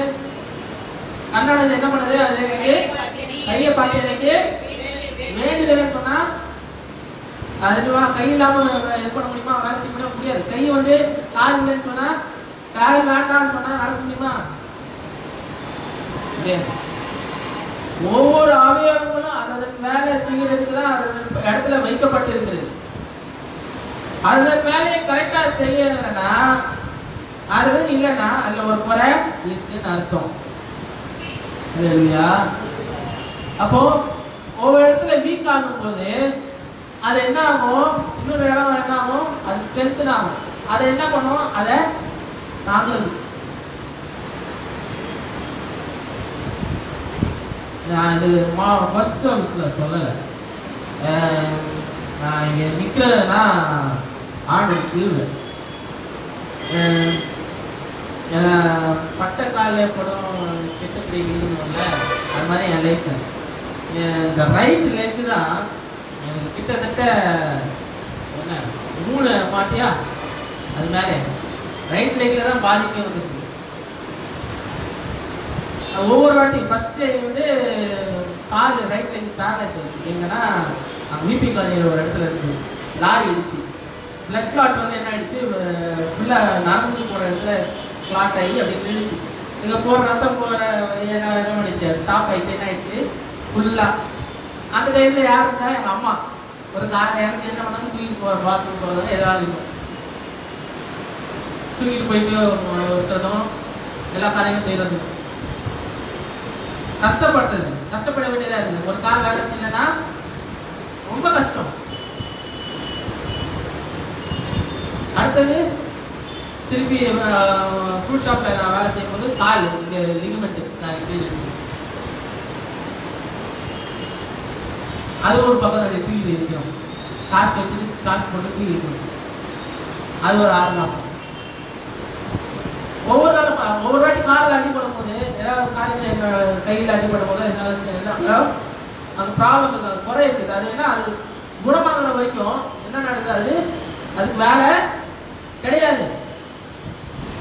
கண்ணானது என்ன பண்ணுது, அது கையை பார்த்து எனக்கு வேண்டுதல் சொன்னா அதுவா கை இல்லாம இது பண்ண முடியுமா, வேலை செய்ய முடியாது. கை வந்து கால் இல்லைன்னு சொன்னா, கால் வேண்டாம்னு சொன்னா நடக்க முடியுமா? ஒவ்வொரு அவயவங்களும் அதன் வேலை செய்யறதுக்கு தான் அதன் இடத்துல வைக்கப்பட்டு இருக்கிறது. அதன் வேலையை கரெக்டா செய்யலைன்னா, அது இல்லைன்னா அதுல ஒரு குறை இருக்குன்னு அர்த்தம். இல்லையா? அப்போ ஒவ்வொரு இடத்துல வீக் ஆகும் போது அது என்ன ஆகும், இன்னொரு இடம் என்ன ஆகும், அது ஸ்ட்ரென்த் ஆகும். அதை என்ன பண்ணும், அதை தாங்குறது. நான் இது பஸ் சர்வீஸ்ல சொல்லலை, நான் இங்க நிக்கிறதுனா ஆண்டு தீர்வேன். பட்ட காலில் படம் கெட்ட பிடிக்கணும்ல, அது மாதிரி என் லைஃப். இந்த ரைட் லெக்கு தான் எனக்கு கிட்டத்தட்ட என்ன 3 மாட்டியா, அது மேலே ரைட் லெக்கில் தான் பாதிக்க வந்துருக்கு. ஒவ்வொரு வாட்டி ஃபர்ஸ்ட் வந்து கால் ரைட் லெக் பேரலைஸ் ஆயிடுச்சு. எங்கன்னா விபி காலேஜில் ஒரு இடத்துல இருக்கு, லாரி இடிச்சு பிளட் கிளாட் வந்து என்ன ஆயிடுச்சு, ஃபுல்லாக நடந்து போகிற இடத்துல கிளாட் ஆகி அப்படி நின்றுச்சு. இங்கே போகிற ரத்தம் போகிற என்ன பண்ணிச்சு, ஸ்டாப் ஆகிட்டு என்ன ஆயிடுச்சு ஃபுல்லாக. அந்த டைமில் யார் இருந்தால் எங்கள் அம்மா ஒரு காலை எனக்கு என்ன பண்ணாங்க, தூக்கிட்டு போகிற பாத்ரூம் போகிறதாங்க ஏதாவது இருக்கும், தூக்கிட்டு போயிட்டு இருக்கிறதும் எல்லா காரியமும் செய்கிறது. கஷ்டப்படுறது, கஷ்டப்பட வேண்டியதாக இருக்குது. ஒரு கால் வேலை செய்யலைன்னா ரொம்ப கஷ்டம். அடுத்தது திருப்பி ஃப்ரூட் ஷாப்பில் நான் வேலை செய்யும் போது கால் இங்கே லிகமெண்ட் இருந்துச்சு, அது ஒரு பக்கம் ரெண்டு தூக்கி இருக்கணும், காசு வச்சுட்டு காசு போட்டு தூக்கி இருக்கணும். அது ஒரு 6 மாதம். ஒவ்வொரு நாளும் ஒவ்வொரு வாட்டி காலில் அடிப்படும் போது, ஏதாவது காலையில் எங்கள் கையில் அடிப்படும் போது என்ன அந்த ப்ராப்ளம் இருக்குது, அது குறை இருக்குது. அது என்ன, அது குணமாகிற வரைக்கும் என்ன நடக்குது, அதுக்கு வேலை கிடையாது.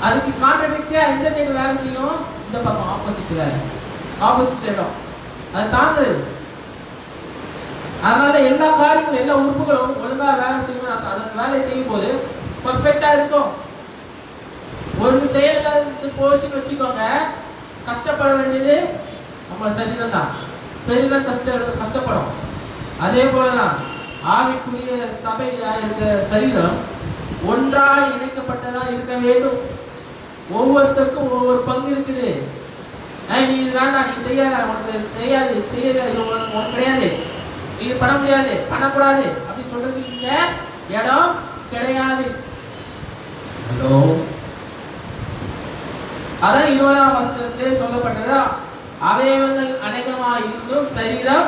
அதுக்கு கான்ட்ராக்டா இந்த சைடு வேலை செய்யும், இந்த பக்கம் ஆப்போசிட் வேலை, ஆப்போசிட் இடம் அது தாங்குறது. அதனால எல்லா காரியங்களும் எல்லா உறுப்புகளும் ஒழுங்கா வேலை செய்யணும். அதன் வேலை செய்யும் போது பர்ஃபெக்டா இருக்கும். ஒரு செயல போச்சுன்னு வச்சுக்கோங்க, கஷ்டப்பட வேண்டியது நம்ம சரீரம் தான். சரீரம் கஷ்டப்படும். அதே போலதான் ஆவிக்குரிய சபை இருக்க சரீரம் ஒன்றாய் இணைக்கப்பட்டதா இருக்க வேண்டும். ஒவ்வொருத்தருக்கும் ஒவ்வொரு பங்கு இருக்குது. நீ இது வேண்டாம், நீ செய்யாத, உனக்கு தெரியாது, செய்யல, உனக்கு கிடையாது, இது பண்ண முடியாது, பண்ணக்கூடாது அப்படின்னு சொல்றதுக்கு இங்க இடம் கிடையாது. ஹலோ, அதான் 20ஆம் வசனத்திலே சொல்லப்பட்டது, அவயவங்கள் அநேகமாக இருந்தும் சரீரம்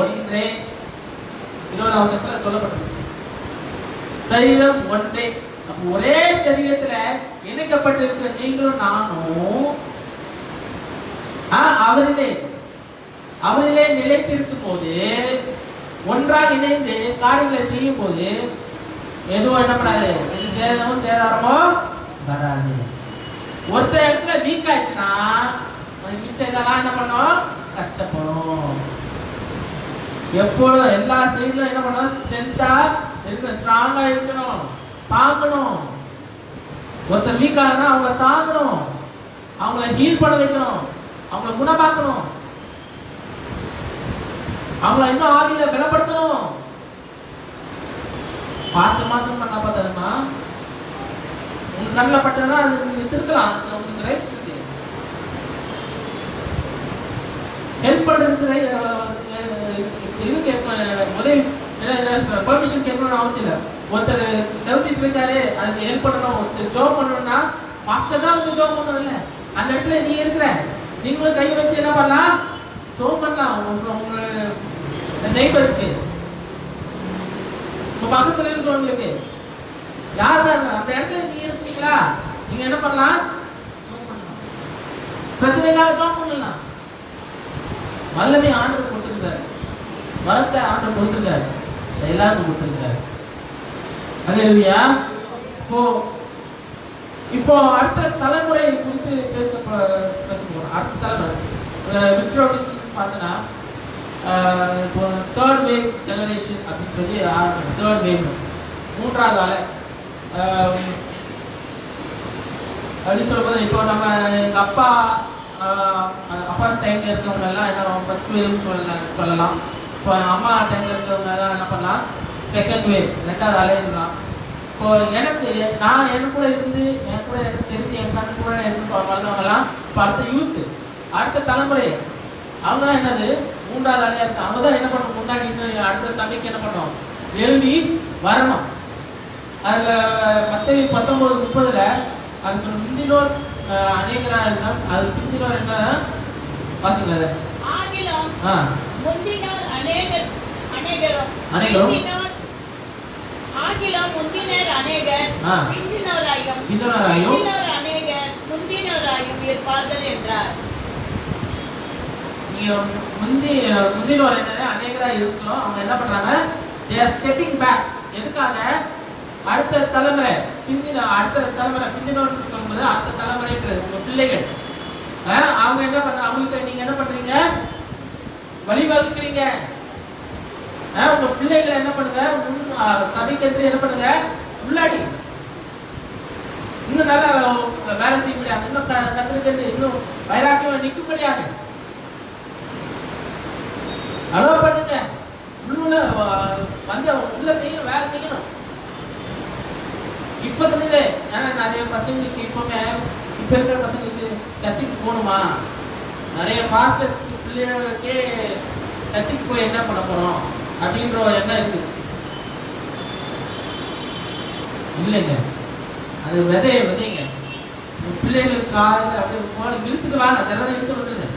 ஒன்றே. 20ஆம் வசனத்துல சொல்லப்பட்டது சரீரம் ஒன்றே. அப்ப ஒரே சரீரத்துல இணைக்கப்பட்டிருக்கிற நீங்களும் நானும் அவரிலே நிலைத்திருக்கும் போது, ஒன்றாக இணைந்து காரியங்களை செய்யும் போது எதுவும் என்ன பண்ணாது, எது சேதமும் சேதாரமோ வராது. ஒருத்தர் இடத்துல வீக் ஆயிடுச்சுன்னா மிச்சம் இதெல்லாம் என்ன பண்ணும், கஷ்டப்படும். எப்போதும் எல்லா சைட்லும் என்ன பண்ணணும், ஸ்ட்ரென்த்தா இருக்கணும், ஸ்ட்ராங்கா இருக்கணும், தாங்கணும். ஒருத்தர் வீக் ஆகுனா அவங்க தாங்கணும், அவங்கள ஹீல் பண்ண வைக்கணும், அவங்கள குணமாக்கணும். அவங்கள இன்னும் ஆவியில பலப்படுத்தணும். பாஸ்டர் மாத்திரம் பண்ணா பார்த்தாருமா உங்க கண்ணில் பட்டதுன்னா அது நீங்க திருத்தலாம். உங்களுக்கு ரைட்ஸ் இருக்கு. ஹெல்ப் பண்றதுக்கு இது கேட்கணும், உதவி பெர்மிஷன் கேட்கணும்னு அவசியம் இல்லை. ஒருத்தர் தவிச்சிட்டு இருக்காரு, அதுக்கு ஹெல்ப் பண்ணணும், ஒருத்தர் ஜாப் பண்ணணும்னா மாஸ்டர் தான் வந்து ஜாப் பண்ணணும். இல்லை, அந்த இடத்துல நீ இருக்கிற, நீங்களும் கை வச்சு என்ன பண்ணலாம், ஜாப் பண்ணலாம். உங்க நெய்பர்ஸ்க்கு, உங்க பக்கத்துல இருக்கிறவங்களுக்கு யார் தான் அந்த இடத்துல நீ இருக்கீங்களா, நீங்க என்ன பண்ணலாம், பிரச்சனைக்காக ஜாப் பண்ணலாம். வல்லமை ஆண்டவர் கொடுத்திருக்காரு, வரத்தை ஆண்டவர் கொடுத்திருக்காரு, எல்லாருக்கும் கொடுத்திருக்காரு. அல்லேலூயா. இப்போ அடுத்த தலைமுறை குறித்து பேச போறோம். அடுத்த தலைமுறை விக்டோரியஸ் பார்த்தனா இப்போ தேர்ட் வேவ் ஜெனரேஷன் அப்படின்னு சொல்லி தேர்ட் வேவ், மூன்றாவது அலை அப்படின்னு சொல்லும்போது, இப்போ நம்ம எங்கள் அப்பா டைம்ல இருக்கவங்க எல்லாம் என்ன ஃபர்ஸ்ட் வேவ்னு சொல்லலாம். இப்போ அம்மா டைம்ல இருக்கிறவங்க எல்லாம் என்ன பண்ணலாம், செகண்ட் வேவ், ரெண்டாவது அலையலாம். இப்போ நான் என் கூட இருந்து, என் கூட எனக்கு தெரிஞ்சு என் கண் கூட இருந்து வளர்ந்தவங்கலாம் இப்போ அடுத்த யூத்து, அடுத்த தலைமுறை, அவங்க தான் என்னது மூன்றாவது அலையா இருக்கு. அவங்க தான் என்ன பண்ணணும், முன்னாடி இன்னும் அடுத்த சபைக்கு என்ன பண்ணணும், எழுதி வரணும். அதில் மத்தேயு 19:30 அது சொல்ல முந்தினோர் அநேகராக இருந்தால் அது பிந்தினோர் என்ன வாசிக்கல ஆகிலும் முந்தினோர் அநேகர் ஆகிலும் முந்தினர் அநேகர் பிந்தினோராயும் அநேகர் முந்தினோராயும் இருப்பார்கள் என்றார். நீங்க முந்தினோர் என்ன அநேகரா இருக்கோம், அவங்க என்ன பண்றாங்க, they are stepping back. எதுக்காக, அடுத்த தலைமுறை பிந்தினோர் சொல்லும்போது அடுத்த தலைமுறைன்றது உங்க பிள்ளைகள். அவங்க என்ன பண்றாங்க, அவங்களுக்கு நீங்க என்ன பண்றீங்க, வழிவகுக்கிறீங்க. உங்க பிள்ளைகளை என்ன பண்ணுங்க, சபைக்கு என்ன பண்ணுங்க, உள்ளாடி இன்னும் நல்லா வேலை செய்ய முடியாது, இன்னும் கத்துக்கிட்டு இன்னும் வைராக்கியம் நிற்கும்படியாக அலோ பண்ணுங்க. உள்ள வந்து உள்ள செய்யணும், வேலை செய்யணும். இப்ப தெரியுது, ஏன்னா நிறைய பசங்களுக்கு இப்பவுமே இப்ப இருக்கிற பசங்களுக்கு சர்ச்சுக்கு போகணுமா, நிறைய பாஸ்டர்ஸ் பிள்ளைகளுக்கே சர்ச்சுக்கு போய் என்ன பண்ண போறோம் அப்படின்ற எண்ணம் இருக்கு. இல்லைங்க, அது விதைங்க. பிள்ளைகளுக்கு காலையில் அப்படியே இழுத்துட்டு வாங்க, அதெல்லாம் இழுத்து விட்டுருங்க.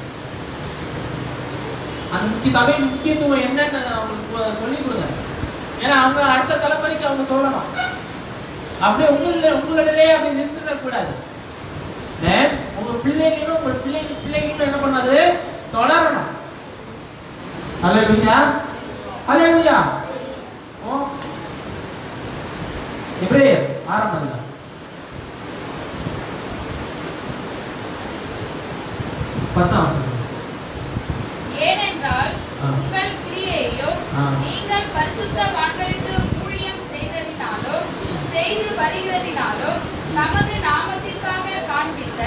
அந்த சபையின் முக்கியத்துவம் என்னன்னு அவங்களுக்கு சொல்லிக் கொடுங்க. ஏன்னா அவங்க அடுத்த தலைமுறைக்கு அவங்க சொல்லணும். அப்படியே உங்களிடையே அப்படி நின்றுடக்கூடாது. உங்க பிள்ளைகளும் உங்க பிள்ளைகளும் என்ன பண்ணாது, தொடரணும். அல்லேலூயா, அல்லேலூயா. எபிரேயர் 6 10 ஏனென்றால் உங்கள் கிரியையும் நீங்கள் பரிசுத்தவான்களுக்கு ஊழியம் செய்ததினாலும் செய்து வருகிறதினாலும் நமது நாமத்திற்காக காண்பித்த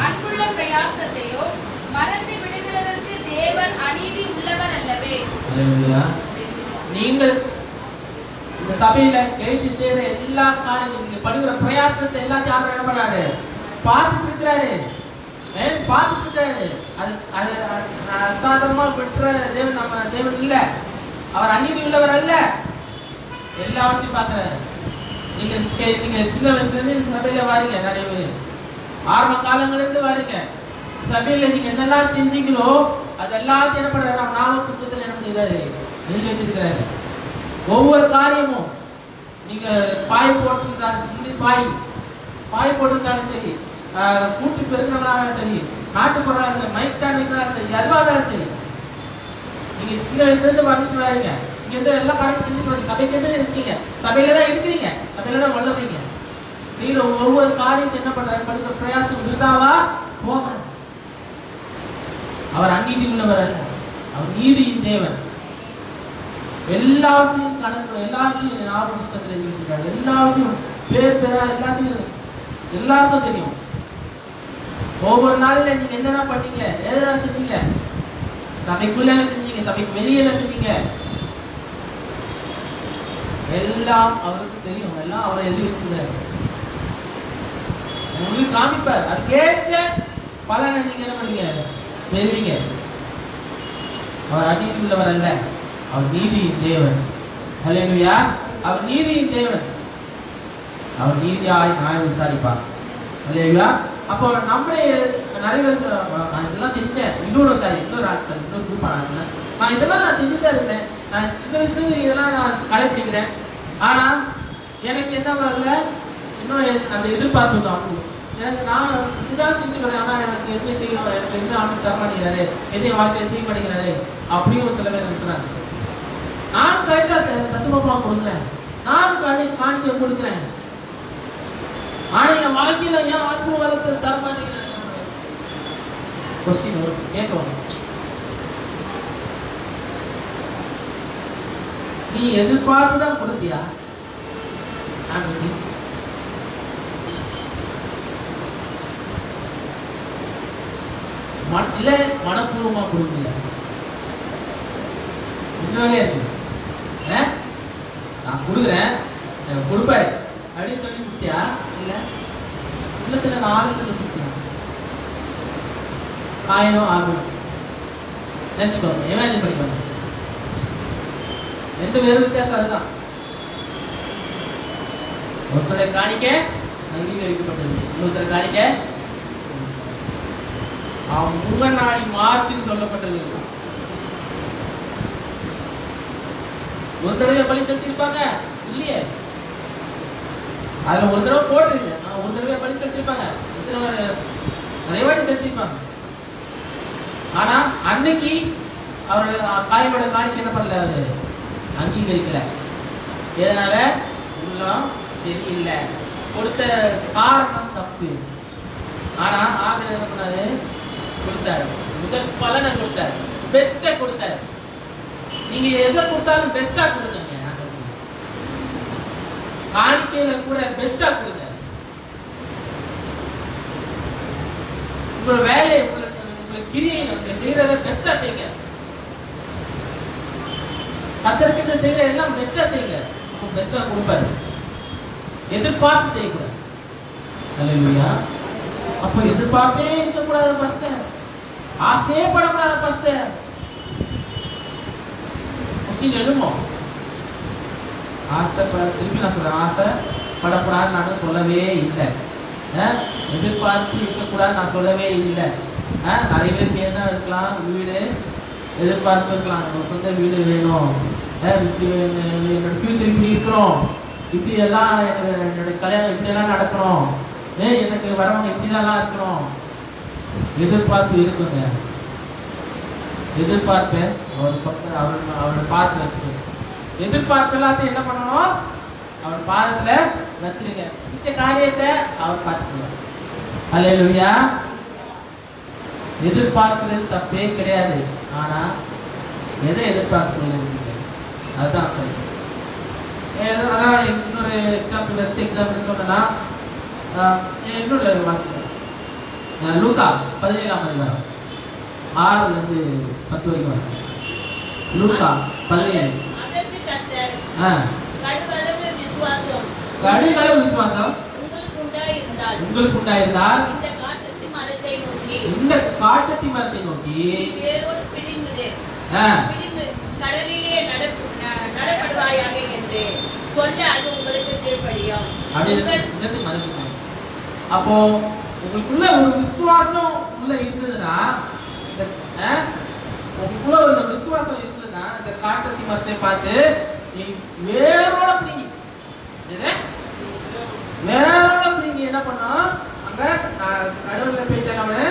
அன்புள்ள பிரயாசத்தையோ மறந்து விடுகிறதற்கு தேவன் அநீதி உள்ளவர் அல்லவே. நீங்கள் இந்த சபையில எழுதி செய்யற எல்லா காரியங்களும், நீங்க படுகிற பிரயாசத்தை எல்லாத்தையும் என்ன பண்ணாரு, பார்த்துட்டு இருக்கிறாரு. அது அசாதாரணமா விட்டுற தேவன் நம்ம தேவன் இல்ல, அவர் அநீதி உள்ளவர் அல்ல, எல்லாவற்றையும் பார்க்கிறாரு. நீங்க சின்ன வயசுல இருந்து இந்த சபையில வாரீங்க, நிறைய பேர் ஆரம்ப காலங்கள்ல இருந்து வாரீங்க. சபையில நீங்க என்னெல்லாம் செஞ்சீங்களோ அது எல்லாத்தையும் என்ன பண்றாரு, நம்ம நாம புத்தகத்துல என்ன பண்ணிருக்காரு, எழுதி வச்சிருக்கிறாரு. ஒவ்வொரு காரியமும் நீங்க பாய் போட்டிருந்தாலும் பாய் போட்டிருந்தாலும் சரி, கூட்டு பெருக்கிறவங்களாலும் சரி, நாட்டு பொருளாதாரம் மைக் ஸ்டாண்ட் வைக்கிறாலும் சரி, எதுவாக இருந்தாலும் சரி, நீங்க சின்ன வயசுல இருந்து வந்துட்டு வரீங்க. இங்க இருந்து எல்லா காரியம் செஞ்சுட்டு வரீங்க. சபைக்கு இருக்கீங்க, சபையில தான் இருக்கிறீங்க, சபையில தான் வளர்றீங்க. செய்யற ஒவ்வொரு காரியத்தை என்ன பண்றாரு, படிக்கிற பிரயாசம் விருதாவா போகிறார். அவர் அநீதி உள்ளவர் அல்ல, அவர் நீதியின் தேவன். எல்லாத்தையும் கணக்கு, எல்லாத்தையும் ஞாபக புத்தகத்தில் எழுதி வச்சிருக்காரு. எல்லாத்தையும் பேரா எல்லாருக்கும் தெரியும். ஒவ்வொரு நாளில நீங்க என்னென்ன பண்ணீங்க, எதெல்லாம் செஞ்சீங்க, சபைக்குள்ள செஞ்சீங்க, செஞ்சீங்க? சபைக்கு வெளியே என்ன செஞ்சீங்க? எல்லாம் அவருக்கு தெரியும், எல்லாம் அவரை எழுதி வச்சிருக்காரு, உங்களுக்கு காமிப்பார். அது கேட்ட பலனை நீங்க என்ன பண்ணுவீங்க? பெறுவீங்க. அவர் அநீதி உள்ளவர் அல்ல, அவர் நீதியின் தேவன். ஹல்லேலூயா. அவர் நீதியின் தேவன், அவர் நீதியாய் நியாயம் விசாரிப்பார். ஹல்லேலூயா. அப்போ நம்மளே நிறைய பேர் நான் இதெல்லாம் செஞ்சேன், இன்னொரு ஆட்கள் இன்னொரு குரூப் ஆனாங்க, நான் இதெல்லாம் நான் செஞ்சுதான் இருந்தேன், நான் சின்ன வயசுல இதெல்லாம் நான் கடைப்பிடிக்கிறேன், ஆனா எனக்கு என்ன வரல, இன்னும் அந்த எதிர்பார்ப்பு தான். எனக்கு நான் இதுதான் செஞ்சுக்கிறேன், ஆனா எனக்கு எதுவுமே செய்யணும், எனக்கு எதுவுமே ஆண்டு தர மாட்டேங்கிறாரு, எதையும் வாழ்க்கையை செய்ய மாட்டேங்கிறாரு அப்படின்னு சில பேர் இருக்கிறாங்க. நானும் கரெக்டா தசமமா கொடுக்குறேன், நானும் காணிக்க கொடுக்குறேன், ஆனா என் வாழ்க்கையில ஏன் ஆசீர்வாதத்தை தர மாட்டேங்கிறாங்க? கொஸ்டின் வரும், கேட்கணும். நீ எதிர்பார்த்துதான் கொடுத்தியா? இல்ல மனப்பூர்வமா கொடுக்கல, இன்னொரு இருக்கு, நான் கொடுக்குறேன் கொடுப்பாரு அப்படின்னு சொல்லி கொடுத்தியா? இல்ல உள்ளத்துல ஆளுக்கு ஆயிரம் ஆகும் நினைச்சுக்கோங்க, இமேஜின் பண்ணிக்கோங்க. ரெண்டு பேரும் வித்தியாசம் அதுதான். ஒருத்தரை காணிக்க அங்கீகரிக்கப்பட்டது, இன்னொருத்தரை காணிக்க முகநாடி மார்ச்னு சொல்லப்பட்டது. ஒரு தடவை பலி செலுத்திருப்பாங்க இல்லையே, அதுல ஒரு தடவை போட்டுருங்க, ஒரு தடவை பலி செலுத்திருப்பாங்க, நிறைய வாட்டி செலுத்திருப்பாங்க. ஆனா அன்னைக்கு அவரோட தாயோட காணிக்க என்ன பண்ணல, அவரு அங்கீகரிக்கல. எதனால? உள்ளம் சரியில்லை, கொடுத்த காரணம் தப்பு. ஆனா ஆண்டவர் என்ன பண்ணாரு? கொடுத்தாரு, முதல் பலனை கொடுத்தாரு, பெஸ்ட்டை கொடுத்தாரு. நீங்க எதை கொடுத்தாலும் பெஸ்டா கொடுங்க, காணிக்கையில கூட பெஸ்டா கொடுங்க. உங்களோட வேலையை உங்களுக்கு கிரியை செய்யறத பெஸ்டா செய்யுங்க, கத்தருக்கு செய்யற எல்லாம் பெஸ்டா செய்யுங்க, பெஸ்டா கொடுப்பாரு. எதிர்பார்த்து செய்யக்கூடாது. அல்லேலூயா. அப்ப எதிர்பார்ப்பே இருக்கக்கூடாது, ஃபர்ஸ்ட் ஆசையே படக்கூடாது. ஃபர்ஸ்ட் முஸ்லிம் எழுமோ ஆசைப்பட, திருப்பி நான் சொல்றேன், ஆசை படக்கூடாது நான் சொல்லவே இல்லை, எதிர்பார்ப்பு இருக்கக்கூடாது நான் சொல்லவே இல்லை. நிறைய பேருக்கு என்ன இருக்கலாம், வீடு எதிர்பார்ப்பு இருக்கலாம், சொந்த வீடு வேணும், இப்படி என்னோட ஃபியூச்சர் இப்படி இருக்கிறோம், இப்படி எல்லாம் என்னோட கல்யாணம் இப்படி எல்லாம் நடக்கணும், எனக்கு வரவங்க இப்படிதான் இருக்கணும். எதிர்பார்ப்பு இருக்குங்க, எதிர்பார்ப்பேன் அவர் பக்கம் அவரை பார்த்து வச்சுருங்க. எதிர்பார்ப்பு எல்லாத்தையும் என்ன பண்ணணும்? அவர் பாதத்துல வச்சிருங்க, மிச்ச காரியத்தை அவர் பார்த்துக்கலாம். அல்லேலூயா. எதிர்பார்க்கிறது தப்பே கிடையாது, ஆனா எதை எதிர்பார்க்கிறது அதுதான். அதான் இன்னொரு எக்ஸாம்பிள், பெஸ்ட் எக்ஸாம்பிள் சொன்னா இன்னொரு வாசிக்கிறேன், லூக்கா 17ஆம் அதிகாரம் 6 to 10 வரைக்கும் வாசிக்கிறேன். லூக்கா 17. கடுகளவு விசுவாசம் உங்களுக்கு உண்டாயிருந்தால் இந்த காட்டத்தி மரத்தை நோக்கி கடலிலே நடப்படுவாயாக என்று சொல்ல அது உங்களுக்கு கீழ்ப்படியும். அப்போ உங்களுக்குள்ள ஒரு விசுவாசம் உள்ள இருந்ததுன்னா, உங்களுக்குள்ள ஒரு விசுவாசம் இருந்ததுன்னா, இந்த காட்டத்தி மரத்தை பார்த்து வேரோட பிடிங்கி என்ன பண்ணா, அங்க கடவுள்ல போயிட்டேன் அவனு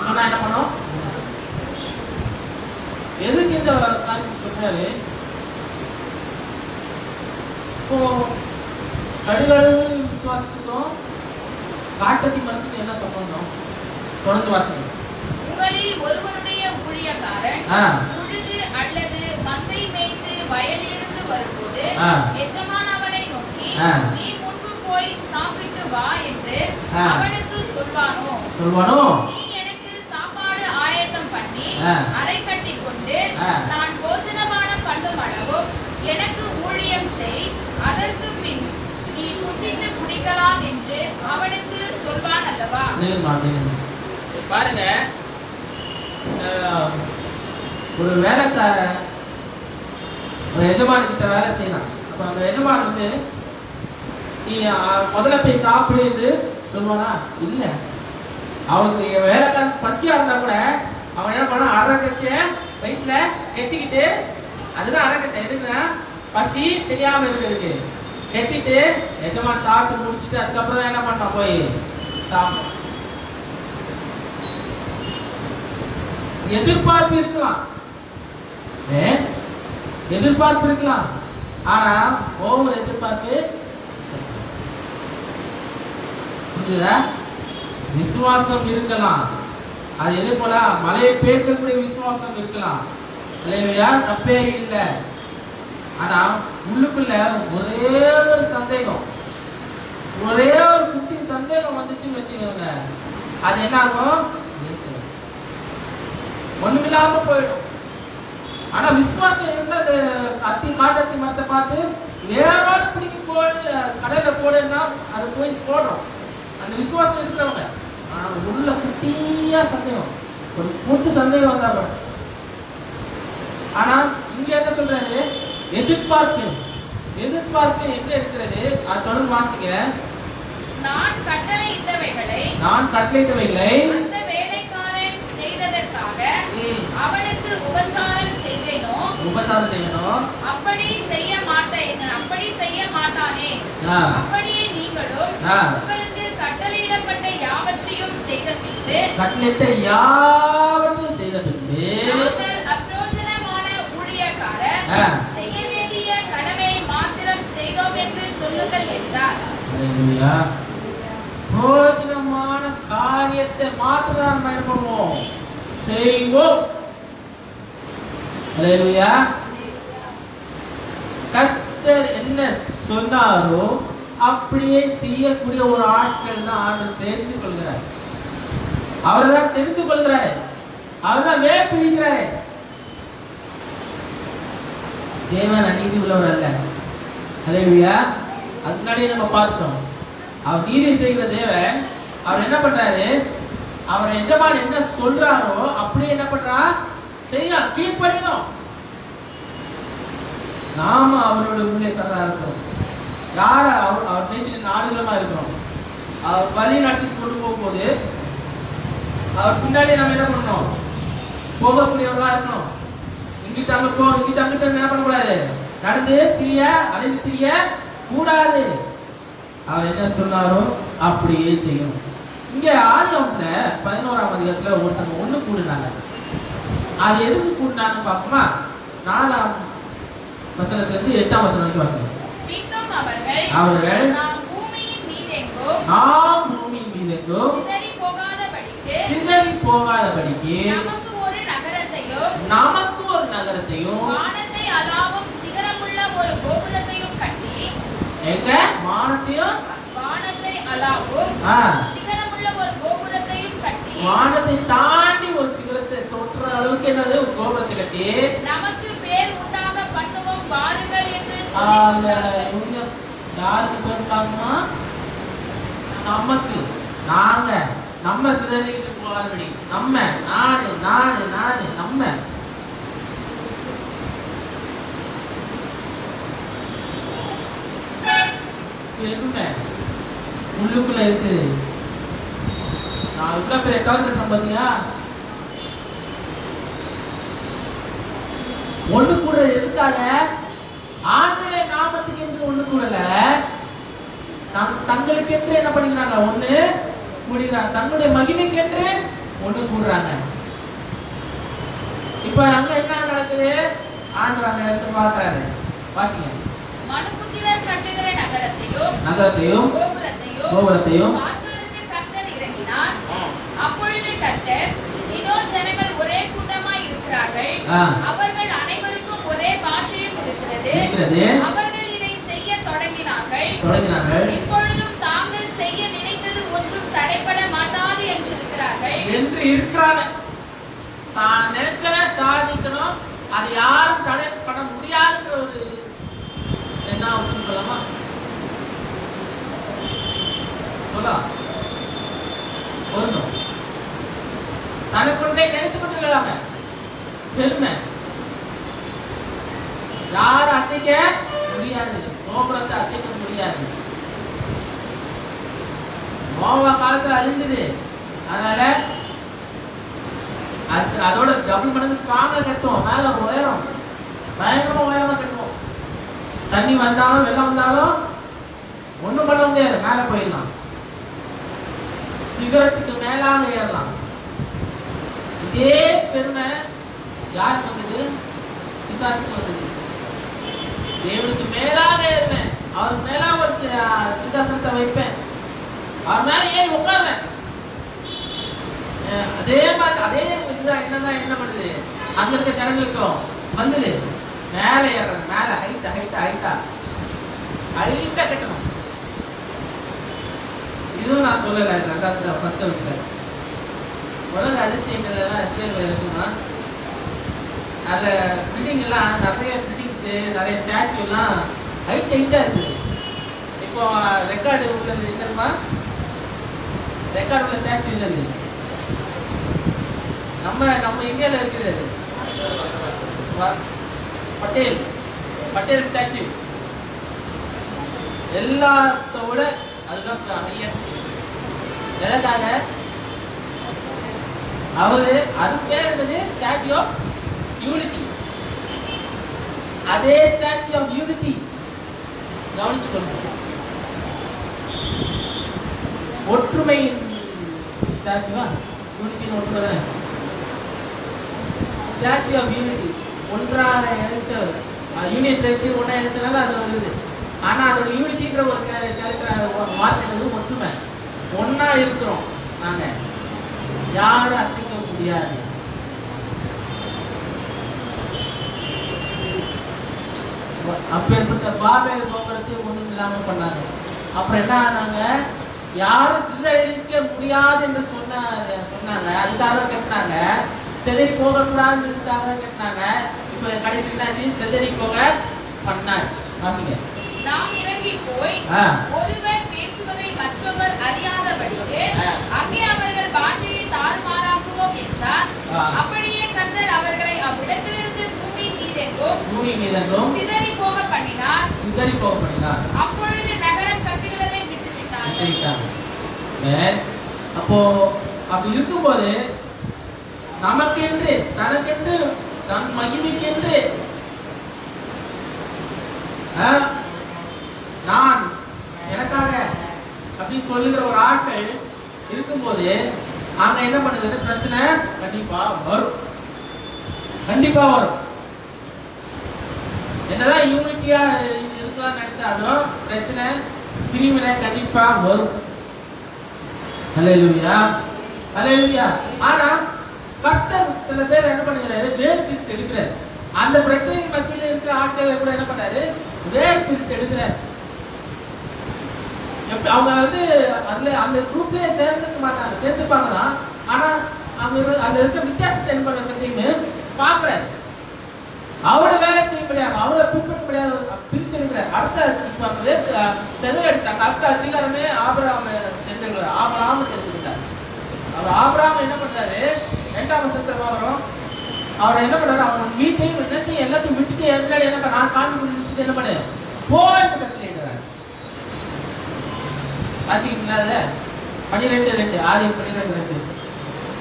சொன்னா என்ன பண்ணும்? எதுக்கு இந்த கான்ஃபிடன்ஸ் சொல்றாரு? இப்போ கடுகளவு விசுவாசத்துக்கும் காட்டத்தி மரத்துக்கு என்ன சம்பந்தம்? தொடர்ந்து வாசிங்க. உங்களில் ஒருவருடைய ஊழியக்காரன் உழுது அல்லது மந்தை மேய்த்து வயலிலிருந்து வரும்போது எஜமான் அவனை நோக்கி, நீ முன்பு போய் சாப்பிட்டு வா என்று அவனுக்கு சொல்வானோ? நீ எனக்கு சாப்பாடு ஆயத்தம் அரை கட்டி கொண்டு நான் போஜனபானம் பண்ணும் அளவும் எனக்கு ஊழியம் செய், அதற்கு பின் நீ புசித்து குடிக்கலாம் என்று அவனுக்கு சொல்வான் அல்லவா? பாருங்க, ஒரு வேலைக்காரன் ஒரு எஜமான் கிட்ட வேலை செய்யலாம். அப்ப அந்த எஜமான் வந்து நீ முதல்ல போய் சாப்பிடு சொல்லுவானா? இல்ல. அவனுக்கு வேலைக்காரன் பசியா இருந்தா கூட அவன் என்ன பண்ணா, அரைக்கச்ச வயிற்றுல கெட்டிக்கிட்டு, அதுதான் அரைக்கச்ச, எதுக்குன்னா பசி தெரியாம இருக்கிறதுக்கு கெட்டிட்டு எஜமான் சாப்பிட்டு முடிச்சுட்டு அதுக்கப்புறம் தான் என்ன பண்ணான், போய் சாப்பிடும். எதிர்பார்ப்பு இருக்கலாம், எதிர்பார்ப்பு இருக்கலாம், ஆனா ஓவர் எதிர்பார்ப்பு புரியுதா? விசுவாசம் இருக்கலாம், அது எது போல மலையை பேர்க்கக்கூடிய விசுவாசம் இருக்கலாம், இல்லையா? தப்பே இல்லை. ஆனா உள்ளுக்குள்ள ஒரே ஒரு சந்தேகம், ஒரே ஒரு குட்டி சந்தேகம் வந்துச்சுன்னு வச்சுக்கோங்க, அது என்ன ஆகும்? ஒண்ணுமில்லாம போயிடும். ஆனா விசுவாசம் இருந்தா அந்த அத்தி காட்டத்தி மரத்தை பார்த்து வேரோடு பிடிக்க போடு, கடல்ல போடுன்னா அது போய் போடுறோம். அந்த விசுவாசம் இருக்கிறவங்க. ஆனா உள்ள குட்டியா சந்தேகம், ஒரு கூட்டு சந்தேகம் வந்தா. ஆனா இங்க என்ன சொல்றாரு? எதிர்பார்ப்பு. எதிர்பார்ப்பு எங்க இருக்கிறது? அது தொடர்ந்து வாசிங்க. நான் கட்டளையிட்டவைகளை அந்த வேலைக்காரன் செய்ததற்காக அவனுக்கு உபசாரம் செய்யணும். அப்படி செய்ய மாட்டானே. அப்படியே நீங்களும் உங்களுக்கு கட்டளையிடப்பட்ட யாவற்றையும் செய்த பின்பு நாங்கள் அப்ரோஜனமான ஊழியக்காரர் செய்ய வேண்டிய கடமையை மாத்திரம் செய்தோம் என்று சொல்லுங்கள் என்றார். பிரோஜனமான காரியத்தை மாத்திரம் பயன்படுவோம், செய்வோம். அல்லேலூயா. கர்த்தர் என்ன சொன்னாரோ அப்படியே செய்யக்கூடிய ஒரு ஆட்கள் தான் ஆண்டவர் தெரிந்து கொள்கிறார். அவர் தான் தெரிந்து கொள்கிறார், அவர் தான் வேப்பிடிக்கிறார். தேவன் அநீதி உள்ளவர் அல்ல. அல்லேலூயா. அது முன்னாடியே நம்ம பார்த்தோம், அவர் நீதி செய்கிற தேவன். அவர் என்ன பண்றாரு? அவர் எஜமான் என்ன சொல்றாரோ அப்படியே என்ன பண்றா? செய்ய கீழ்ப்படியணும். நாம அவரோட ஊழியக்காரரா இருக்கிறோம். யார அவர் பேச்சு நாடுகளமா இருக்கிறோம். அவர் வழி நடத்தி கொண்டு போகும்போது அவர் பின்னாடி நம்ம என்ன பண்ணணும்? போகக்கூடியவர்களா இருக்கணும். இங்கிட்ட அங்கிட்ட என்ன பண்ணக்கூடாது? நடந்து அலைந்து திரிய கூடாது. அவர் என்ன சொன்னாரோ அப்படியே செய்யணும். இங்க ஆதியாகமத்துல 11ஆம் அதிகாரத்துல ஒருத்தங்க ஒண்ணு கூடுனாங்க. அது எதுக்கு கூட்டினாங்க பாப்போமா? 4ஆம் வசனத்துல இருந்து 8ஆம் வசனம் வரைக்கும் வாசிங்க. பின்னும் அவர்கள் நாம் பூமியின் மீதெங்கும் சிதறி போகாதபடிக்கு நமக்கு ஒரு நகரத்தையும் வானத்தை அளாவும் சிகரமுள்ள ஒரு கோபுரத்தையும் கட்டி, எங்க வானத்தை அளாவும் சிகரமுள்ள ஒரு கோபுரத்தையும் கட்டி, வானத்தை தாண்டி ஒரு சிகரத்தை தொற்ற அளவுக்கு என்னது ஒரு கோபுரத்தை கட்டி நமக்கு பேர் உண்டாக பண்ணுவோம் வாருங்கள் என்று சொல்லிட்டாங்க. யாருக்கு பேர் உண்டாகுமா? நமக்கு. நம்ம சிதறிட்டு போகாதபடி, நம்ம எதுவுமே உள்ளுக்குள்ள இருக்கு. நான் இவ்வளவு பேர் 8வது கட்டம் பாத்தீங்களா? ஒண்ணு கூட எதுக்காக? ஆண்டவருடைய நாமத்துக்கு என்று ஒண்ணு கூடல, தங்களுக்கு என்று என்ன பண்ணிக்கிறாங்க? ஒண்ணு கூடுகிறாங்க. தங்களுடைய மகிமைக்கு என்று ஒண்ணு கூடுறாங்க. இப்ப அங்க என்ன நடக்குது? ஆண்டவர் அங்க எடுத்து பார்க்கிறாரு. வாசிங்க. மனுபுத்திரர் கட்டுகிற நகரத்தையும் கோபுரத்தையும் பார்க்கிறதற்கு கர்த்தர் இறங்கினார். அப்பொழுது கர்த்தர், இதோ ஜனங்கள் ஒரே கூட்டமாய் இருக்கிறார்கள், அவர்கள் அனைவருக்கும் ஒரே பாஷையும் இருக்கிறது, அவர்கள் இதை செய்ய தொடங்கினார்கள். இப்பொழுதும் தாங்கள் செய்ய நினைத்தது ஒன்றும் தடைபட மாட்டாது என்று இருக்கிறார்கள். தான் நினைச்ச சாதிக்கணும், அது யாரும் தடை பண்ண முடியாதுன்ற ஒரு என்ன ஒன்று சொல்லலாமா? சொல்லலாம். ஒண்ணும் தனக்குள்ளே நினைத்து கொண்டு இல்லாம பெருமை யாரும் அசைக்க முடியாது, கோபுரத்தை அசைக்க முடியாது. நோவா காலத்துல அழிஞ்சது, அதனால அதோட டபுள் மடங்கு ஸ்ட்ராங்கா கட்டுவோம். மேல உயரம் பயங்கரமா உயரமா கட்டுவோம். தண்ணி வந்தாலும் வெள்ளம் வந்தாலும் ஒண்ணும் பண்ண முடியாது, மேல போயிடலாம். சிகரத்துக்கு மேலாக ஏறலாம். இதே பெருமை யாருக்கு வந்தது? பிசாசுக்கு வந்தது. தேவனுக்கு மேலாக ஏறுவேன், அவருக்கு மேலாக ஒரு சிங்காசனத்தை வைப்பேன், அவர் மேல ஏறி உட்காருவேன். அதே மாதிரி அதே இதுதான் என்னதான் என்ன பண்ணுது, அங்க இருக்க ஜனங்களுக்கும் வந்தது மேல ஏறது, மேல ஹைட்டா ஹைட்டா ஹைட்டா ஹைட்டா கட்டணும். இதுவும் நான் சொல்லலை, ரெண்டாவது ஃபர்ஸ்ட் ஹவுஸ்ல உலக அதிசயங்கள் எல்லாம் எத்தனை இருக்குன்னா, அதில் பில்டிங் எல்லாம் நிறைய பில்டிங்ஸ் நிறைய ஸ்டாச்சு எல்லாம் ஹைட் ஹைட்டா இருக்குது. இப்போ ரெக்கார்டு உள்ளது என்னமா, ரெக்கார்டு உள்ள ஸ்டாச்சு இல்லை, நம்ம இந்தியாவில் இருக்குது. அது பட்டேல் ஸ்டாச்சு எல்லாத்தோட அதுதான் ஹையஸ்ட். எதற்காக? அவரு அது பேர் என்னது? Statue of unity. அதே ஸ்டாச்சு ஆஃப் யூனிட்டி கவனிச்சு கொள்ளுங்க. ஒற்றுமையின் ஸ்டாச்சுவா? யூனிட்டின் ஒற்றுமை, ஸ்டாச்சு ஆஃப் யூனிட்டி. ஒன்றாக இணைச்சவர், யூனியன் டெரிட்டரி ஒன்றா இணைச்சனால அது வருது. ஆனா அதோட யூனிட்டின்ற ஒரு வார்த்தை ஒற்றுமை. ஒன்னா இருக்கிறோம் நாங்க, யாரும் அசைக்க முடியாது. அப்பேற்பட்ட பாபேல் கோபுரத்தை ஒண்ணும் இல்லாம பண்ணாங்க. அப்புறம் என்ன ஆனாங்க? யாரும் சிதறடிக்க முடியாது என்று சொன்னாங்க. அதுக்காக கட்டினாங்க. செதறி போகக்கூடாதுன்றதுக்காக கட்டினாங்க. இப்ப கடைசி என்னாச்சு? செதறி போக பண்ணாங்க. வாசிங்க. நாம் இறங்கி போய் ஒருவர் பேசுவதை மற்றவர் அறியாதபடிக்கு அங்கே அவர்கள் பாஷையை தாறுமாறாக்குவோம் என்றார். அப்படியே கர்த்தர் அவர்களை அவ்விடத்திலிருந்து பூமி மீதெங்கும் சிதறி போக பண்ணினார். அப்பொழுது நகரம் கட்டுகிறதை விட்டுவிட்டார். அப்போ அப்படி இருக்கும்போது நமக்கென்று, தனக்கென்று, தன் மகிமைக்கென்று நான் எனக்காக அப்படின்னு சொல்லுகிற ஒரு ஆட்கள் இருக்கும்போது அங்க என்ன பண்ணுது? பிரச்சனை கண்டிப்பா வரும். என்னதான் யூனிட்டியா இருக்கலாம் நினைச்சாலும் பிரச்சனை, பிரிவினை கண்டிப்பா வரும். ஹல்லேலூயா, ஹல்லேலூயா. ஆனா கர்த்தர் சில பேர் என்ன பண்ணுகிறாரு? வேர் பிரித்து எடுக்கிறார். அந்த பிரச்சனையின் மத்தியில் இருக்கிற ஆட்களை கூட என்ன பண்ணாரு? வேர் பிரித்து எடுக்கிறார். அவங்க அதுல அந்த குரூப்லயே சேர்ந்துக்க மாட்டாங்க, சேர்ந்துப்பாங்க தான். ஆனா அவங்க அதுல இருக்க வித்தியாசத்தை என்ன பண்ற சட்டையுமே பாக்குறாரு. அவரோட வேலை செய்ய முடியாது, அவரை பின்பற்ற முடியாது, பிரித்து எடுக்கிறார். அடுத்த செதறடிச்சாங்க. அடுத்த அதிகாரமே ஆபிரகாம் தெரிஞ்சுக்கிறார். ஆபிரகாம் தெரிஞ்சுக்கிட்டார். அவர் ஆபிரகாம் என்ன பண்றாரு? 2ஆம் வசனத்துல வரும். அவர் என்ன பண்றாரு? அவங்க வீட்டையும் இடத்தையும் எல்லாத்தையும் விட்டுட்டு முன்னாடி என்ன பண்ண, நான் காண்பித்து என்ன பண்ணு போயிட்டு கட்டளையிடுறாரு. வாசிக்கிறீங்களா? 12:2 ஆதி 12:2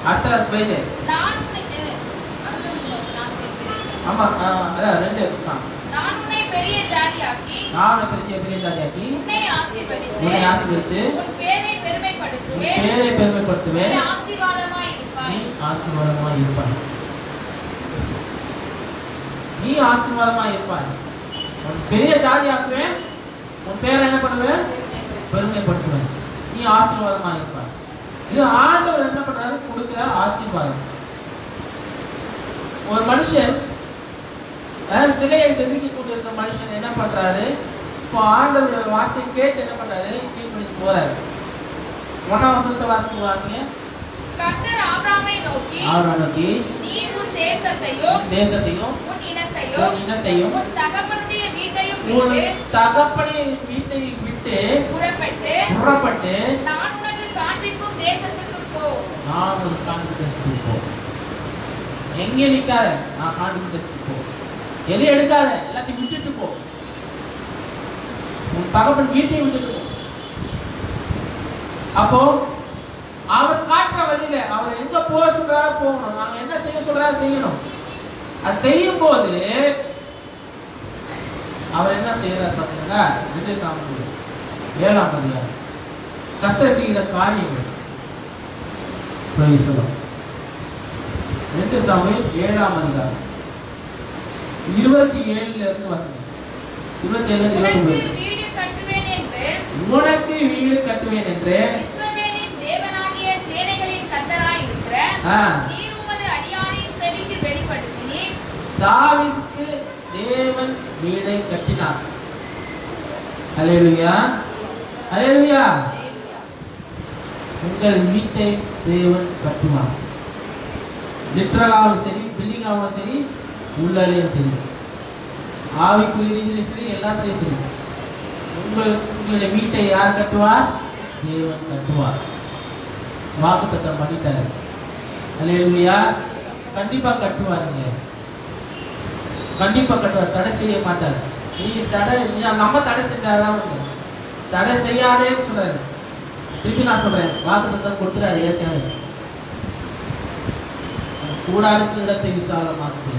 அடுத்த பேஜ். ஆமா, அதான் 2. நான் உன்னை பெரிய ஜாதியாக்கி உன்னை ஆசீர்வதித்து உன் பேரை பெருமைப்படுத்துவேன். நீ ஆசீர்வாதமாய் இருப்பாய். உன் பெரிய ஜாதி ஆக்குவேன், உன் பேரை என்ன பண்ணுவேன்? பெருமைப்படுத்துவேன். நீ ஆசீர்வாதமாக இருப்பாய். இது ஆண்டவர் என்ன பண்றாரு? கொடுக்கிற ஆசீர்வாதம். ஒரு மனுஷன் சிலையை செதுக்கி கொண்டிருக்கிற மனுஷன் என்ன பண்றாரு? இப்போ ஆண்டவருடைய வார்த்தை கேட்டு என்ன பண்றாரு? கீழ்ப்படிச்சு போறாரு. 1ஆம் வசனத்தை வாசிங்க. கர்த்தர் ஆபிரகாமை நோக்கி நீ உன் தேசத்தையும் உன் இனத்தையும் உன் தகப்பனுடைய வீட்டையும் விட்டு புறப்பட்டு நான் உனக்கு காண்பிக்கும் தேசத்துக்கு போ. எங்கே நிக்காத, நான் காண்பிக்கும் தேசத்துக்கு போ. எதை எடுக்காத, எல்லாத்தையும் விட்டுட்டு போ. உன் தகப்பன் வீட்டையும் விட்டு போ. அப்போ அவர் காட்டுற வழியில அவர் எங்க போக சொல்றாரோ போகணும். நாங்க என்ன செய்ய சொல்றாரோ செய்யணும். அது செய்யும் போது அவர் என்ன செய்யறாரு பாத்தீங்கன்னா, 2 சாமுவேல் 7ஆம் அதிகாரம் கர்த்தர் செய்கிற காரியங்கள். 2 சாமுவேல் 7ஆம் அதிகாரம் 27ல இருந்து வாசிங்க. 27 உனக்கு வீடு கட்டுவேன் என்று இஸ்ரவேலின் தேவனாகிய சேனைகளின் கர்த்தராய் இருக்கிற நீர் உமது அடியானின் செவிக்கு வெளிப்படுத்தினீர். தாவீதுக்கு தேவன் வீடை கட்டினார். அல்லேலூயா, அல்லேலூயா. உங்கள் வீட்டை தேவன் கட்டுவார். லிட்டரலாகவும் சரி, பில்டிங்காகவும் சரி, உள்ளாலேயும் சரி, ஆவிக்குரிய சரி, எல்லாத்திலையும் சரி. உங்களுடைய வீட்டை யார் கட்டுவார்? தேவன் கட்டுவார். வாக்குத்தத்தம் பண்ணிட்டாரு. அல்லேலூயா. கண்டிப்பா கட்டுவாருங்க, கண்டிப்பா கட்டுவார். தடை செய்ய மாட்டார். நம்ம தடை செஞ்சாதான் தடை செய்யாதேன்னு சொல்றாரு. திருப்பி நான் சொல்றேன், வாக்குத்தத்தம் கொடுத்துறாரு. ஏற்கனவே கூடாரத்து இடத்தை விசாலமாக்கு,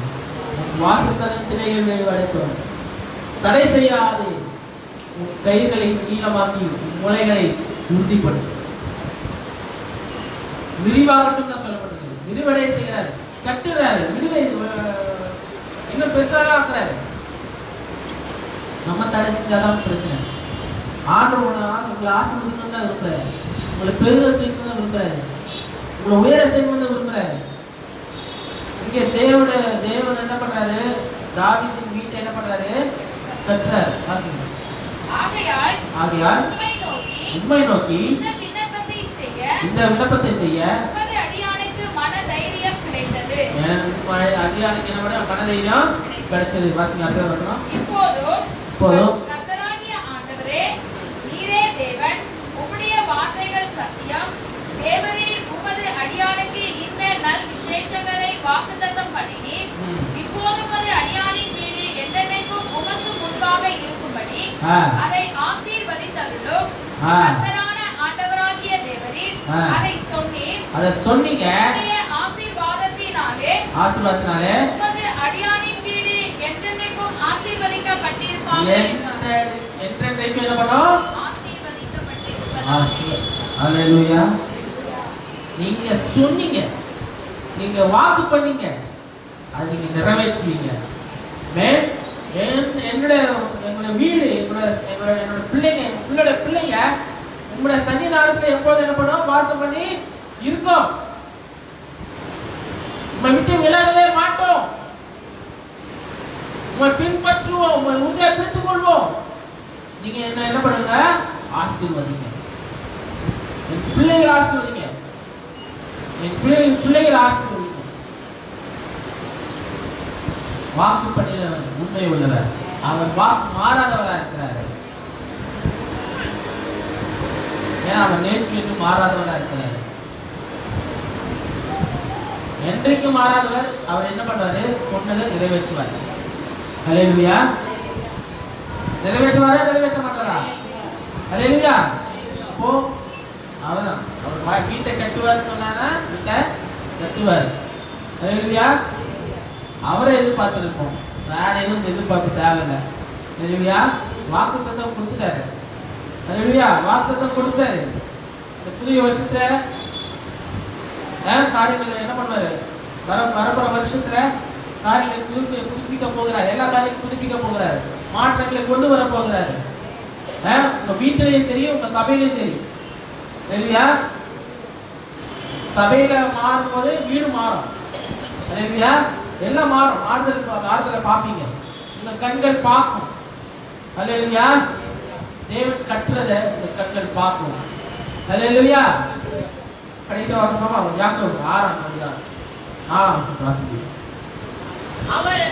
வாசத்தலம் திரைகள் வெளிவடைக்கும், தடை செய்யாதே, உன் கைகளை நீளமாக்கி உன் முளைகளை உறுதிப்படுத்தும். விரிவாகட்டும் தான் சொல்லப்பட்டது. விரிவடைய செய்கிறாரு, கட்டுறாரு, விடுவை இன்னும் பெருசாக ஆக்குறாரு. நம்ம தடை செஞ்சாதான் பிரச்சனை. ஆண்டவர் உங்களை ஆசீர்வதிக்கணும் தான் விரும்புறாரு, உங்களை பெருக செய்யணும் தான் விரும்புறாரு, உங்களை உயர செய்யணும் தான் விரும்புறாரு. இங்க தேவன் என்ன பண்றாரு? தாவீதின் வீட்டை என்ன பண்றாரு? கட்டுறாரு. வாசிங்க. ஆகையால் உம்மை நோக்கி இந்த விண்ணப்பத்தை செய்ய உமது அடியானுக்கு மனதைரியம் கிடைத்தது. அடியானுக்கு என்ன மனதைரியம் கிடைச்சது. வாசிங்க. அடுத்த வசனம். இப்போதும் கர்த்தராகிய ஆண்டவரே, நீரே தேவன், உம்முடைய வார்த்தைகள் சத்தியம். தேவரீர் உமது அடியானுக்கு இந்த நல் விசேஷங்களை வாக்குத்தத்தம் பண்ணினீர். இப்போது உமது அடியானின் வீடு என்றென்றைக்கும் உமக்கு முன்பாக இருக்கும்படி அதை ஆசீர்வதித்தருளும். கர்த்தரான ஆண்டவராகிய தேவரீர் அதை சொன்னீங்க. ஆசீர்வாதத்தினாலே உமது அடியானின் வீடு என்றென்றைக்கும் ஆசீர்வதிக்கப்பட்டிருப்பாங்க. என்றென்றைக்கும் என்ன பண்ணோம்? ஆசீர்வதிக்கப்பட்டிருப்பதாக. அல்லேலூயா. நீங்க சொன்னீங்க, நீங்க வாக்கு பண்ணீங்க, அதை நீங்க நிறைவேற்றுவீங்க. என்னோட வீடு, என்னோட பிள்ளைங்க, உங்களோட பிள்ளைங்க உங்களோட சன்னிதானத்துல எப்போது என்ன பண்ணுவோம்? வாசம் பண்ணி இருக்கோம். உங்களை விட்டு விலகவே மாட்டோம். உங்களை பின்பற்றுவோம், உங்களை உறுதியை பிடித்துக் கொள்வோம். நீங்க என்ன பண்ணுங்க? ஆசீர்வதிங்க. என் பிள்ளைகள் ஆசீர்வதிங்க, என் பிள்ளைகள் ஆசீர்வதிங்க. வாக்கு பண்ணினவர் உண்மை உள்ளவர், அவர் வாக்கு மாறாதவராக இருக்கிறார். ஏன் அவர் நேற்று என்று மாறாதவராக இருக்கிறார். என்றைக்கு மாறாதவர். அவர் என்ன பண்ணுவாரு? சொன்னதை நிறைவேற்றுவார். அல்லேலூயா. நிறைவேற்றுவாரா? நிறைவேற்ற மாட்டாரா? அல்லேலூயா. அப்போ அவர்தான் அவர் வீட்டை கட்டுவார் சொன்னானா, வீட்டை கட்டுவார். அல்லேலூயா. அவரை எதிர்பார்த்திருப்போம், வேற எதுவும் எதிர்பார்ப்பு தேவையில்லை. அல்லேலூயா. வாக்குத்தத்தம் கொடுத்துட்டாரு. அல்லேலூயா. வாக்குத்தத்தம் கொடுத்தாரு. இந்த புதிய வருஷத்துல காரியங்கள் என்ன பண்ணுவாரு? வரப்போற வருஷத்துல காரியங்களை புதுப்பிக்க போகிறார். எல்லா காரியங்களும் புதுப்பிக்க போகிறார். மாற்றங்களை கொண்டு வர போகிறாரு. உங்க வீட்டிலையும் சரி, உங்க சபையிலையும் சரி. அல்லேலூயா. சபையில மாறும் போது வீடு மாறும். அல்லேலூயா. எல்லாம் மாறும். மாறுதலை பார்ப்பீங்க, உங்க கண்கள் பார்க்கும். அல்லேலூயா. தேவன் கட்டுறதை உங்க கண்கள் பார்க்கும். அல்லேலூயா. கடைசி வாசகமா யாக்கோபு 6ஆம் அதிகாரம் 4ஆம் வசனம் வாசிங்க. அவர்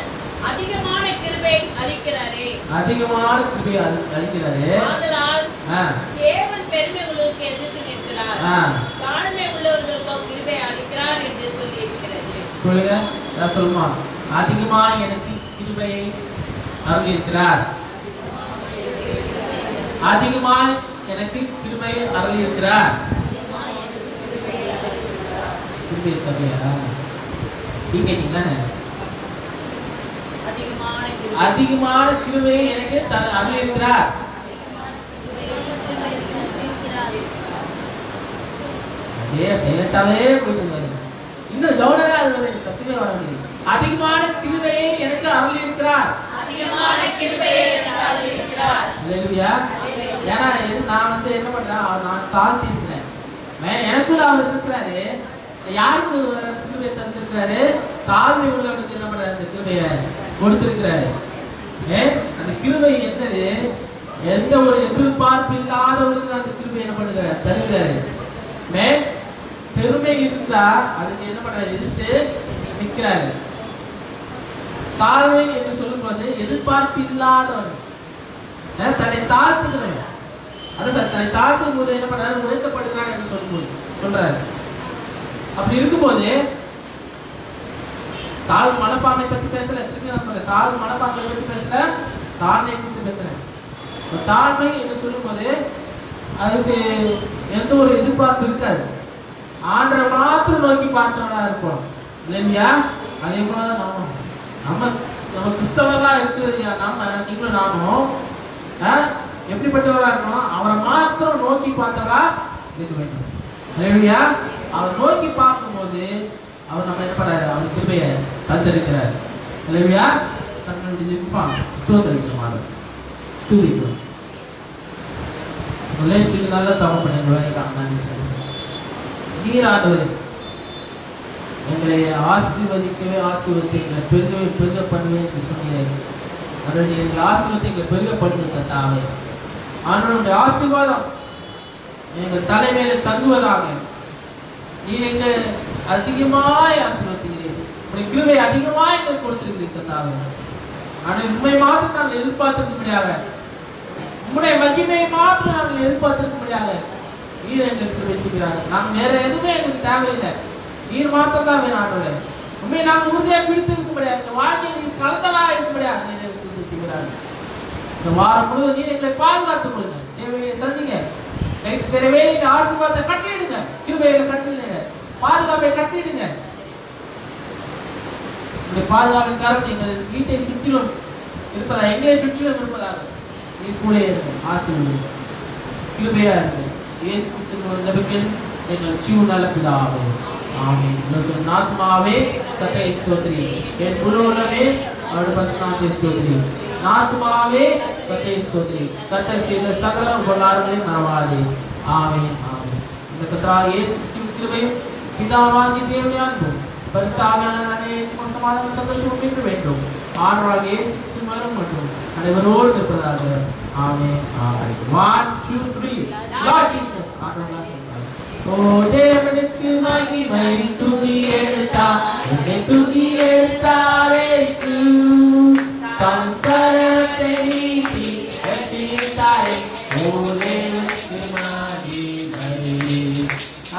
அதிகமான கிருபை அளிக்கிறாரே. அதிகமான கிருபை அளிக்கிறாரே. ஆதலால் தேவன் பெருமை உள்ளவர்களுக்கு எதிர்த்து நிற்கிறார், தாழ்மை உள்ளவர்களுக்கு கிருபை அளிக்கிறார் என்று சொல்லி இருக்கிறது. சொல்லுங்க, நான் சொல்லுமா, அதிகமா எனக்கு கிருபையை அருளியிருக்கிறார். அதிகமா எனக்கு கிருபையை அருளியிருக்கிறார். கிருபை தகையா நீங்க கேட்டீங்களா? அதிகமான கிருபையை எனக்கு அருளியிருக்கிறார். அதே சைலண்டாவே போயிட்டு இன்னும் கவனமா அது கசிவே வர முடியும். அதிகமான கிருபையை எனக்கு அருளியிருக்கிறார். அதிகமான கிருபையை எனக்கு அருளியிருக்கிறார். அல்லேலூயா. ஏன்னா நான் என்ன பண்றேன், நான் தாழ்த்தி இருக்கிறேன். எனக்குள்ள அவர் இருக்கிறாரு. யாருக்கு கிருபையை தந்திருக்கிறாரு? தாழ்மை உள்ளவனுக்கு என்ன பண்றாரு? அந்த கிருபையை கொடுத்திருக்கிறாரு. அந்த கிருபை என்னது? எந்த ஒரு எதிர்பார்ப்பு இல்லாதவர்களுக்கு அந்த கிருபை என்ன பண்ணுங்க தருகிறாரு. பெருமை இருந்தா அதுக்கு என்ன பண்றாரு? எதிர்த்து நிற்கிறாரு. தாழ்மை என்று சொல்லும்போது எதிர்பார்ப்பு இல்லாதவன் தன்னை தாழ்த்துகிறவன். அதான் தன்னை தாழ்த்தும் போது என்ன பண்றாரு? உயர்த்தப்படுகிறான் என்று சொல்றாரு. அப்படி இருக்கும்போது தாழ் மனப்பான்மை பத்தி பேசல. திருப்பி நான் சொல்றேன், தாழ் மனப்பான்மை பத்தி பேசல, தாழ்மை பத்தி பேசுறேன். தாழ்மை என்று சொல்லும் போது அதுக்கு எந்த ஒரு எதிர்பார்ப்பு இருக்காது. ஆண்டரை மாத்திரம் நோக்கி பார்த்தவனா இருப்போம் இல்லையா? அதே போலதான் நம்ம கிறிஸ்தவர்களா இருக்கிறது. நீங்களும் நானும் எப்படிப்பட்டவரா இருக்கணும்? அவரை மாத்திரம் நோக்கி பார்த்தவரா இருக்க வேண்டும் இல்லையா? அவர் நோக்கி பார்க்கும்போது அவர் நம்ம என்ன பண்றாரு? அவர் கிருபையை தந்திருக்கிறார் இல்லையா? தன்னுடைய ஸ்தோத்திரிக்கிறோம், துதிக்கிறோம். நல்ல தவம் பண்ணுங்க. நீர் ஆண்டவரே எங்களை ஆசீர்வதிக்கவே ஆசீர்வதித்து எங்களை பெருகவே பெருக பண்ணுவேன் சொன்னீர்கள். அதனுடைய எங்களை ஆசீர்வதித்து எங்களை பெருக பண்ணுங்க கர்த்தாவே. ஆண்டவருடைய ஆசீர்வாதம் எங்கள் தலைமையில தங்குவதாக. நீர் எங்களை அதிகமாய் ஆசீர்வதிக்கிறீர்கள். உடைய கிருபை அதிகமாய் எங்களுக்கு கொடுத்திருக்கிறீர்கள் கர்த்தாவே. ஆனால் உண்மை மாத்திரம் நாங்கள் எதிர்பார்த்திருக்க முடியாது. உங்களுடைய மகிமையை மாத்திரம் நாங்கள் எதிர்பார்த்திருக்க முடியாது. நீர் எங்களுக்கு கிருபை செய்கிறார்கள். நாங்கள் வேற எதுவுமே எங்களுக்கு தேவையில்லை. நீர் மாத்திரம் தான் வேணும் ஆண்டவரே. உண்மையை நாங்கள் உறுதியாக பிடித்து இருக்க முடியாது. இந்த வாழ்க்கையை நீர் கலந்தவா இருக்க முடியாது. நீர் எங்களுக்கு கிருபை செய்கிறார்கள். இந்த வாரம் முழுவதும் நீர் எங்களை பாதுகாத்துக் கொள்ளுங்க. தேவையை சந்திங்க. சில வேலைக்கு ஆசீர்வாதத்தை கட்டிடுங்க. கிருபையில கட்டிடுங்க. பாதுகாப்பை கட்டிடுங்க. உங்களுடைய பாதுகாப்பின் காரணம் எங்கள் வீட்டை சுற்றிலும் இருப்பதா, எங்களை சுற்றிலும் இருப்பதாக நீர் கூட இருங்க. ஆசீர்வதிங்க. கிருபையா இருக்கு. இயேசு கிறிஸ்துவின் ஜெபத்தில் எங்கள் ஜீவனுள்ள பிதாவே, ஆமென். என் ஆத்மாவே கர்த்தரை ஸ்தோத்திரி, என் முழு உள்ளமே அவருடைய பரிசுத்த நாமத்தை ஸ்தோத்திரி. ஆத்மாவே கர்த்தரை ஸ்தோத்திரி, கர்த்தர் செய்த சகல உபகாரங்களையும் மறவாதே. ஆமென், ஆமென். இந்த கர்த்தராகிய இயேசு கிறிஸ்துவின் கிருபையும் பிதாவாகிய தேவனுடைய அன்பும் பரிசுத்த ஆவியானவருடைய சமாதான சந்தோஷமும் பெற்று வேண்டும். ஆண்டவராகிய இயேசு கிறிஸ்துவின் வரும் மற்றும் அனைவரோடு இருப்பதாக. ஆமென், ஆமென். 1 2 3 Lord Jesus. ஓ தேவனுக்கு மகிமை, துதி எடுத்தார், என்னை துதி எடுத்தார் இயேசு. தம் கரத்தை நீட்டி ரட்சித்தாரே. ஓ தேவனுக்கு மகிமை.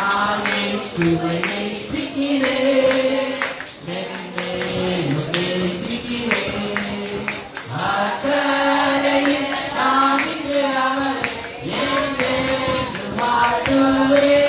ஆமென். துதியை நேசிக்கிறேன், மென்மேலும் நேசிக்கிறேன். அக்கறையில் நான் இன்று அவர் என்றென்றும் வாழ்த்துவேன்.